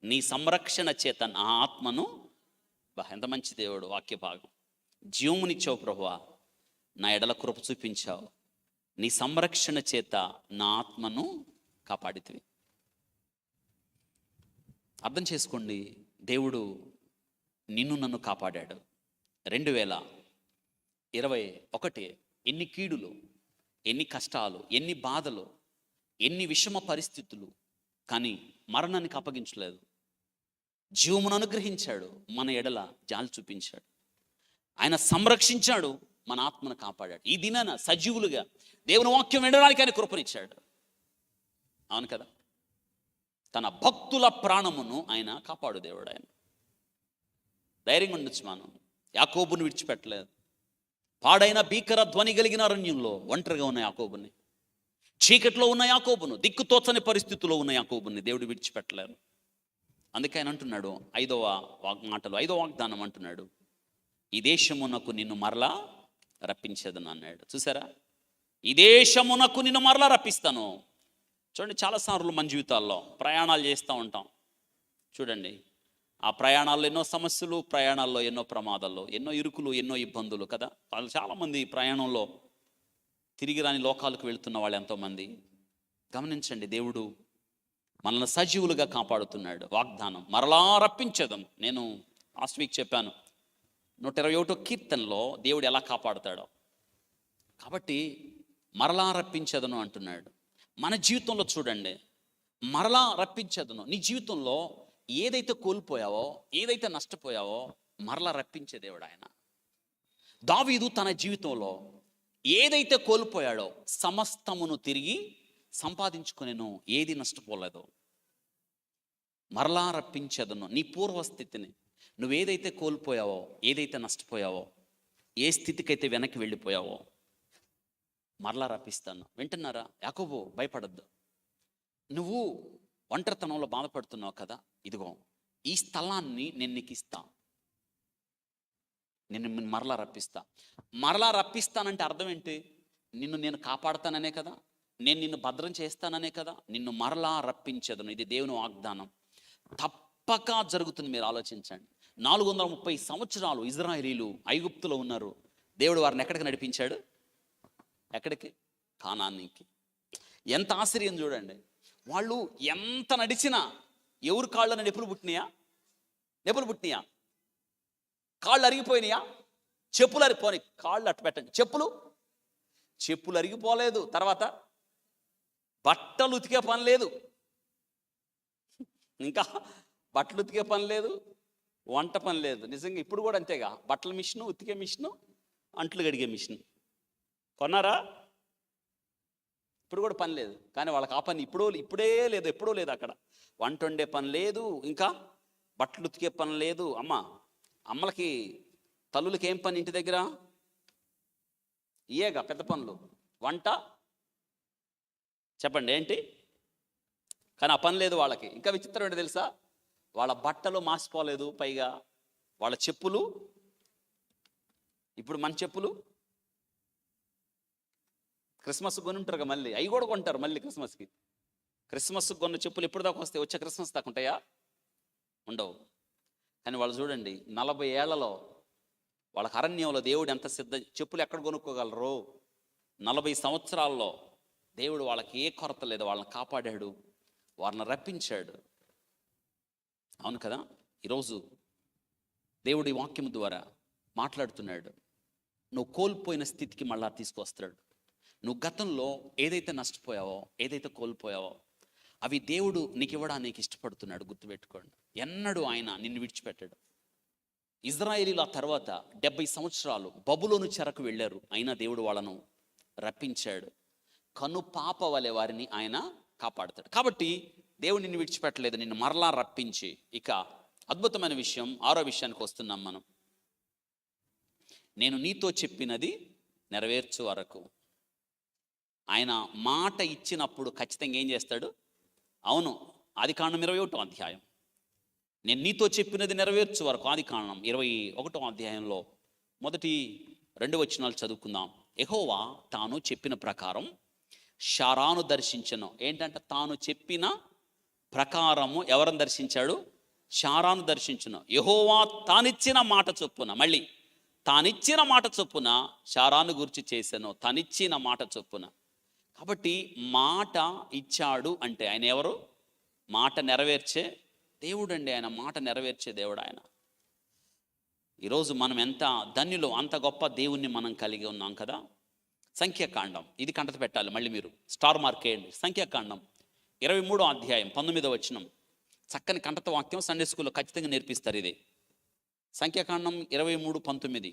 A: నీ సంరక్షణ చేత నా ఆత్మను. ఎంత మంచి దేవుడు వాక్య భాగం. జీవమునిచ్చావు ప్రభువా, నా ఎడల కృప చూపించావు, నీ సంరక్షణ చేత నా ఆత్మను కాపాడితివి. అర్థం చేసుకోండి, దేవుడు నిన్ను నన్ను కాపాడాడు. 2021 ఎన్ని కీడులు, ఎన్ని కష్టాలు, ఎన్ని బాధలు, ఎన్ని విషమ పరిస్థితులు, కానీ మరణానికి అప్పగించలేదు. జీవమును అనుగ్రహించాడు, మన ఎడల జాలి చూపించాడు, ఆయన సంరక్షించాడు, మన ఆత్మను కాపాడాడు. ఈ దినాన సజీవులుగా దేవుని వాక్యం వినడానికి ఆయన కృపనిచ్చాడు. అవును కదా? తన భక్తుల ప్రాణమును ఆయన కాపాడు దేవుడు. ఆయన ధైర్యంగా ఉండొచ్చు. మనం యాకోబుని విడిచిపెట్టలేదు. పాడైన భీకర ధ్వని కలిగిన అరణ్యంలో ఒంటరిగా ఉన్న యాకోబుని, చీకట్లో ఉన్న యాకోబును, దిక్కుతోచని పరిస్థితుల్లో ఉన్న యాకోబుని దేవుడు విడిచిపెట్టలేరు. అందుకే ఆయన అంటున్నాడు 5వ వాగ్దానం అంటున్నాడు, ఈ దేశమునకు నిన్ను మరలా రప్పించేదను అన్నాడు. చూసారా? ఈ దేశమునకు నిన్ను మరలా రప్పిస్తాను. చూడండి, చాలాసార్లు మన జీవితాల్లో ప్రయాణాలు చేస్తూ ఉంటాం. చూడండి, ఆ ప్రయాణాల్లో ఎన్నో సమస్యలు, ప్రయాణాల్లో ఎన్నో ప్రమాదాలు, ఎన్నో ఇరుకులు, ఎన్నో ఇబ్బందులు కదా. వాళ్ళు చాలామంది ప్రయాణంలో తిరిగి రాని లోకాలకు వెళుతున్న వాళ్ళు ఎంతోమంది. గమనించండి, దేవుడు మనల్ని సజీవులుగా కాపాడుతున్నాడు. వాగ్దానం, మరలా రప్పించేదను. నేను లాస్ట్ వీక్ చెప్పాను 121 కీర్తనలో దేవుడు ఎలా కాపాడుతాడో. కాబట్టి మరలా రప్పించేదను అంటున్నాడు. మన జీవితంలో చూడండి, మరలా రప్పించేదను. నీ జీవితంలో ఏదైతే కోల్పోయావో, ఏదైతే నష్టపోయావో మరలా రప్పించే దేవుడు ఆయన. దావీదు తన జీవితంలో ఏదైతే కోల్పోయాడో సమస్తమును తిరిగి సంపాదించుకునేను, ఏది నష్టపోలేదో. మరలా రప్పించేదను. నీ పూర్వస్థితిని, నువ్వేదైతే కోల్పోయావో, ఏదైతే నష్టపోయావో, ఏ స్థితికైతే వెనక్కి వెళ్ళిపోయావో మరలా రప్పిస్తాను. వింటున్నారా? యాకోబు, భయపడద్దు. నువ్వు ఒంటరితనంలో బాధపడుతున్నావు కదా, ఇదిగో ఈ స్థలాన్ని నేను నీకు ఇస్తా, నిన్ను మరలా రప్పిస్తా. మరలా రప్పిస్తానంటే అర్థం ఏంటి? నేను కాపాడుతాననే కదా, నేను నిన్ను భద్రం చేస్తాననే కదా. నిన్ను మరలా రప్పించదును. ఇది దేవుని వాగ్దానం, తప్పక జరుగుతుంది. మీరు ఆలోచించండి. 430 సంవత్సరాలు ఇజ్రాయేలీలు ఐగుప్తులో ఉన్నారు. దేవుడు వారిని ఎక్కడికి నడిపించాడు? ఎక్కడికి? కానానికి. ఎంత ఆశ్చర్యం చూడండి. వాళ్ళు ఎంత నడిచినా ఎవరు కాళ్ళని నొప్పులు పుట్టినాయా? కాళ్ళు అరిగిపోయినాయా? చెప్పులు అరిగిపోయి, కాళ్ళు అట్టు పెట్టండి, చెప్పులు అరిగిపోలేదు. తర్వాత బట్టలు ఉతికే పని లేదు, ఇంకా బట్టలు ఉతికే పని లేదు, వంట పని లేదు. నిజంగా ఇప్పుడు కూడా అంతేగా, బట్టల మిషను, ఉతికే మిషను, అంట్లు కడిగే మిషన్ కొన్నారా? ఇప్పుడు కూడా పని లేదు. కానీ వాళ్ళకి ఆ పని ఇప్పుడే లేదు, ఎప్పుడూ లేదు. అక్కడ వంట వండే పని లేదు, ఇంకా బట్టలు ఉతికే పని లేదు. అమ్మలకి, తల్లులకి ఏం పని ఇంటి దగ్గర? ఇయేగా పెద్ద పనులు. వంట, చెప్పండి ఏంటి? కానీ ఆ పని లేదు వాళ్ళకి. ఇంకా విచిత్రం ఏంటి తెలుసా? వాళ్ళ బట్టలు మాసిపోలేదు, పైగా వాళ్ళ చెప్పులు, ఇప్పుడు మన చెప్పులు క్రిస్మస్ కొని ఉంటారుగా, మళ్ళీ అవి కూడా కొంటారు మళ్ళీ క్రిస్మస్కి కొన్న చెప్పులు ఎప్పుడు దాకా వస్తాయి? వచ్చే క్రిస్మస్ దాకా ఉంటాయా? ఉండవు. కానీ వాళ్ళు చూడండి, 40 ఏళ్లలో వాళ్ళకి అరణ్యంలో దేవుడు ఎంత చెప్పులు ఎక్కడ కొనుక్కోగలరు? 40 సంవత్సరాల్లో దేవుడు వాళ్ళకి ఏ కొరత లేదు, వాళ్ళని కాపాడాడు, వారిని రప్పించాడు. అవును కదా. ఈరోజు దేవుడి వాక్యం ద్వారా మాట్లాడుతున్నాడు. నువ్వు కోల్పోయిన స్థితికి మళ్ళా తీసుకొస్తాడు. నువ్వు గతంలో ఏదైతే నష్టపోయావో, ఏదైతే కోల్పోయావో అవి దేవుడు నీకు ఇవ్వడానికి ఇష్టపడుతున్నాడు. గుర్తుపెట్టుకోండి, ఎన్నడూ ఆయన నిన్ను విడిచిపెట్టాడు. ఇజ్రాయేలీల తర్వాత 70 సంవత్సరాలు బబులోను చెరకు వెళ్ళారు. అయినా దేవుడు వాళ్ళను రప్పించాడు. కను పాప వలె వారిని ఆయన కాపాడుతాడు. కాబట్టి దేవుడు నిన్ను విడిచిపెట్టలేదు, నిన్ను మరలా రప్పించి. ఇక అద్భుతమైన విషయం, 6వ విషయానికి వస్తున్నాం మనం. నేను నీతో చెప్పినది నెరవేర్చు వరకు. ఆయన మాట ఇచ్చినప్పుడు ఖచ్చితంగా ఏం చేస్తాడు? అవును, ఆదికాండం 21వ అధ్యాయం, నేను నీతో చెప్పినది నెరవేర్చు వరకు. ఆదికాండం 21వ అధ్యాయంలో మొదటి 2 వచనాలు చదువుకుందాం. యెహోవా తాను చెప్పిన ప్రకారం షారాను దర్శించను. ఏంటంటే తాను చెప్పిన ప్రకారము ఎవరిని దర్శించాడు? షారాను దర్శించును. యెహోవా తానిచ్చిన మాట చొప్పున, మళ్ళీ తానిచ్చిన మాట చొప్పున షారాను గురించి చేశాను. తానిచ్చిన మాట చొప్పున. కాబట్టి మాట ఇచ్చాడు అంటే ఆయన ఎవరు? మాట నెరవేర్చే దేవుడు అండి. ఆయన మాట నెరవేర్చే దేవుడు ఆయన. ఈరోజు మనం ఎంత ధన్యులు, అంత గొప్ప దేవుణ్ణి మనం కలిగి ఉన్నాం కదా. సంఖ్యాకాండం, ఇది కంటత పెట్టాలి, మళ్ళీ మీరు స్టార్ మార్క్ వేయండి. సంఖ్యాకాండం 23వ అధ్యాయం 19వ వచనం. చక్కని కంటత వాక్యం, సండే స్కూల్లో ఖచ్చితంగా నేర్పిస్తారు ఇది. సంఖ్యాకాండం 23:19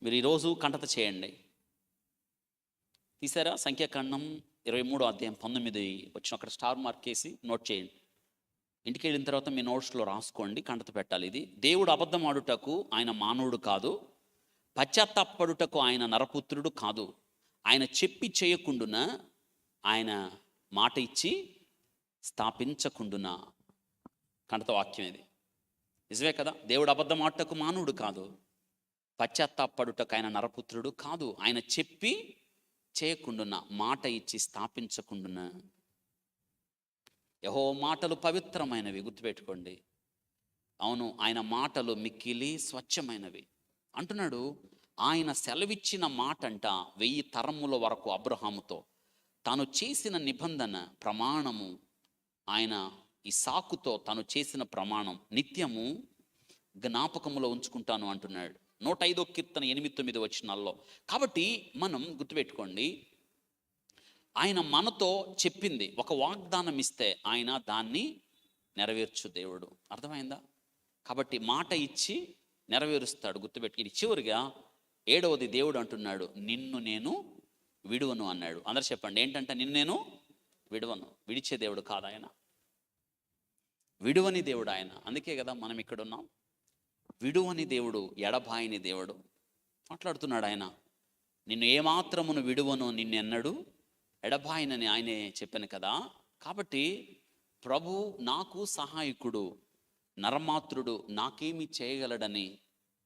A: మీరు ఈరోజు కంటత చేయండి. తీసారా? సంఖ్యాకాండం 23వ అధ్యాయం 19 వచ్చిన అక్కడ స్టార్ మార్క్ వేసి నోట్ చేయండి. ఇంటికి వెళ్ళిన తర్వాత మీ నోట్స్లో రాసుకోండి, కంటత పెట్టాలి. ఇది దేవుడు అబద్ధం ఆడుటకు ఆయన మానవుడు కాదు, పశ్చాత్తాపడుటకు ఆయన నరపుత్రుడు కాదు. ఆయన చెప్పి చేయకుండునా, ఆయన మాట ఇచ్చి స్థాపించకుండునా. కంటత వాక్యం ఇది. నిజమే కదా. దేవుడు అబద్ధం ఆడుటకు మానవుడు కాదు, పశ్చాత్తాపడుటకు ఆయన నరపుత్రుడు కాదు. ఆయన చెప్పి చేయకుండా, మాట ఇచ్చి స్థాపించకుండా. యెహోవా మాటలు పవిత్రమైనవి, గుర్తుపెట్టుకోండి. అవును, ఆయన మాటలు మిక్కిలి స్వచ్ఛమైనవి అంటున్నాడు. ఆయన సెలవిచ్చిన మాట అంట 1000 తరముల వరకు అబ్రహాముతో తాను చేసిన నిబంధన ప్రమాణము, ఆయన ఇస్సాకుతో తను చేసిన ప్రమాణం నిత్యము జ్ఞాపకములో ఉంచుకుంటాను అంటున్నాడు. 105వ కీర్తన 8-9 వచనాల్లో. కాబట్టి మనం గుర్తుపెట్టుకోండి, ఆయన మనతో చెప్పింది ఒక వాగ్దానం ఇస్తే ఆయన దాన్ని నెరవేర్చు దేవుడు. అర్థమైందా? కాబట్టి మాట ఇచ్చి నెరవేరుస్తాడు, గుర్తుపెట్టుకుని. చివరిగా 7వది దేవుడు అంటున్నాడు, నిన్ను నేను విడువను అన్నాడు. అందరు చెప్పండి, ఏంటంటే నిన్ను నేను విడువను. విడిచే దేవుడు కాదు ఆయన, విడువని దేవుడు ఆయన. అందుకే కదా మనం ఇక్కడ ఉన్నాం. విడువని దేవుడు, ఎడబాయని దేవుడు. మాట్లాడుతున్నాడు ఆయన, నిన్ను ఏమాత్రమును విడువను, నిన్నెన్నడు ఎడబాయనని ఆయనే చెప్పాను కదా. కాబట్టి ప్రభు నాకు సహాయకుడు, నరమాత్రుడు, నాకేమి చేయగలడని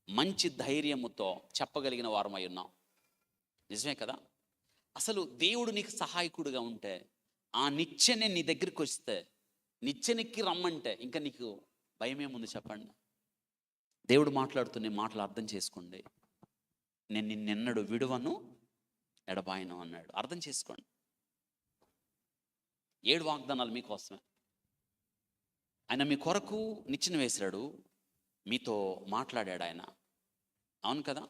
A: మంచి ధైర్యముతో చెప్పగలిగిన వారమై ఉన్నాం. నిజమే కదా? అసలు దేవుడు నీకు సహాయకుడుగా ఉంటే, ఆ నిచ్చెనే నీ దగ్గరికి వస్తే, నిచ్చెనెక్కి రమ్మంటే ఇంకా నీకు భయమేముంది చెప్పండి? దేవుడు మాట్లాడుతున్న మాటలు అర్థం చేసుకోండి. నేను నిన్నెన్నడు విడువను ఎడబాయను అన్నాడు. అర్థం చేసుకోండి. 7 వాగ్దానాలు మీకోసమే. ఆయన మీ కొరకు నిచ్చెన వేశాడు, మీతో మాట్లాడాడు ఆయన. అవును కదా?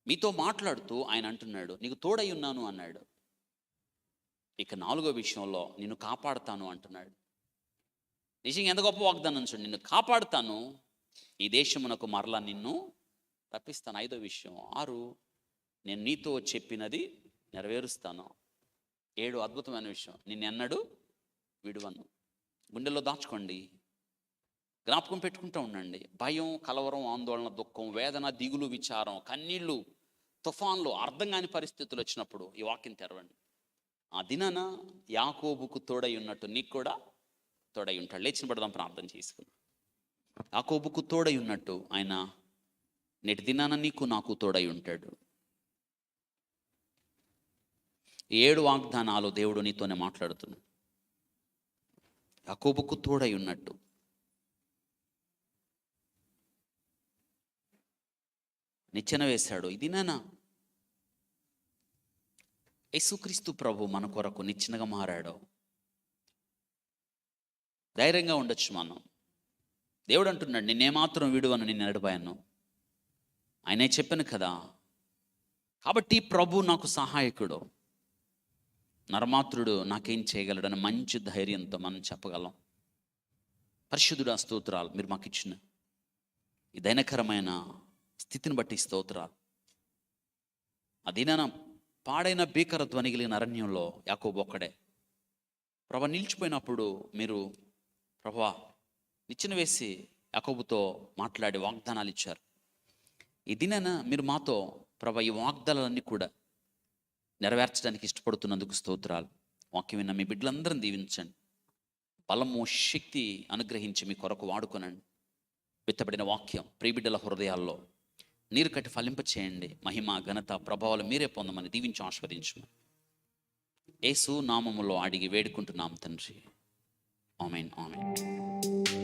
A: మీతో మాట్లాడుతూ ఆయన అంటున్నాడు, నీకు తోడై ఉన్నాను అన్నాడు. ఇక 4వ విషయంలో నిన్ను కాపాడుతాను అంటున్నాడు. నిజంగా ఎంత గొప్ప వాగ్దానం చూడండి. నిన్ను కాపాడుతాను, ఈ దేశమునకు మరలా నిన్ను రప్పిస్తాను. 5వ విషయం 6, నేను నీతో చెప్పినది నెరవేరుస్తాను. 7 అద్భుతమైన విషయం, నిన్నెన్నడు విడువను. గుండెల్లో దాచుకోండి, జ్ఞాపకం పెట్టుకుంటూ ఉండండి. భయం, కలవరం, ఆందోళన, దుఃఖం, వేదన, దిగులు, విచారం, కన్నీళ్ళు, తుఫాన్లు, అర్థం కాని పరిస్థితులు వచ్చినప్పుడు ఈ వాక్యం తెరవండి. ఆ దినాన యాకోబుకు తోడై ఉన్నట్టు నీకు కూడా తోడై ఉంటాడు. లేచిన పడదాం, ప్రార్థన చేసుకుందాం. యాకోబుకు తోడై ఉన్నట్టు ఆయన నేటి దినాన నీకు నాకు తోడై ఉంటాడు. 7 వాగ్దానాలు దేవుడు నీతోనే మాట్లాడుతున్నాడు. యాకోబుకు తోడై ఉన్నట్టు. నిచ్చెన వేశాడు. ఇది నానా యేసుక్రీస్తు ప్రభు మన కొరకు నిచ్చెనగా మారాడు. ధైర్యంగా ఉండొచ్చు మనం. దేవుడు అంటున్నాడు, నిన్నేమాత్రం విడువను, నిన్ను ఎడబాయను. ఆయనే చెప్పాను కదా. కాబట్టి ప్రభు నాకు సహాయకుడు, నరమాత్రుడు నాకేం చేయగలడని మంచి ధైర్యంతో మనం చెప్పగలం. పరిశుద్ధుడా, స్తోత్రాలు. మీరు మాకు ఇచ్చిన ఈ దైనకరమైన స్థితిని బట్టి స్తోత్రాలు. అదినా పాడైన భీకర ధ్వని కలిగిన అరణ్యంలో యాకోబు ఒక్కడే ప్రభా నిలిచిపోయినప్పుడు మీరు ప్రభా నిచ్చెన వేసి యాకోబుతో మాట్లాడి వాగ్దానాలు ఇచ్చారు. ఈ దినాన మీరు మాతో ప్రభా ఈ వాగ్దానాలన్నీ కూడా నెరవేర్చడానికి ఇష్టపడుతున్నందుకు స్తోత్రాలు. వాక్యం విన్న మీ బిడ్డలందరం దీవించండి, బలము శక్తి అనుగ్రహించి మీ కొరకు వాడుకొనండి. విత్తబడిన వాక్యం ప్రియబిడ్డల హృదయాల్లో నీరు కట్టి ఫలింప చేయండి. మహిమ, ఘనత, ప్రభావాలు మీరే పొందమని దీవించి ఆస్వాదించమని యేసు నామములో అడిగి వేడుకుంటున్నాం తండ్రి. ఆమేన్, ఆమేన్.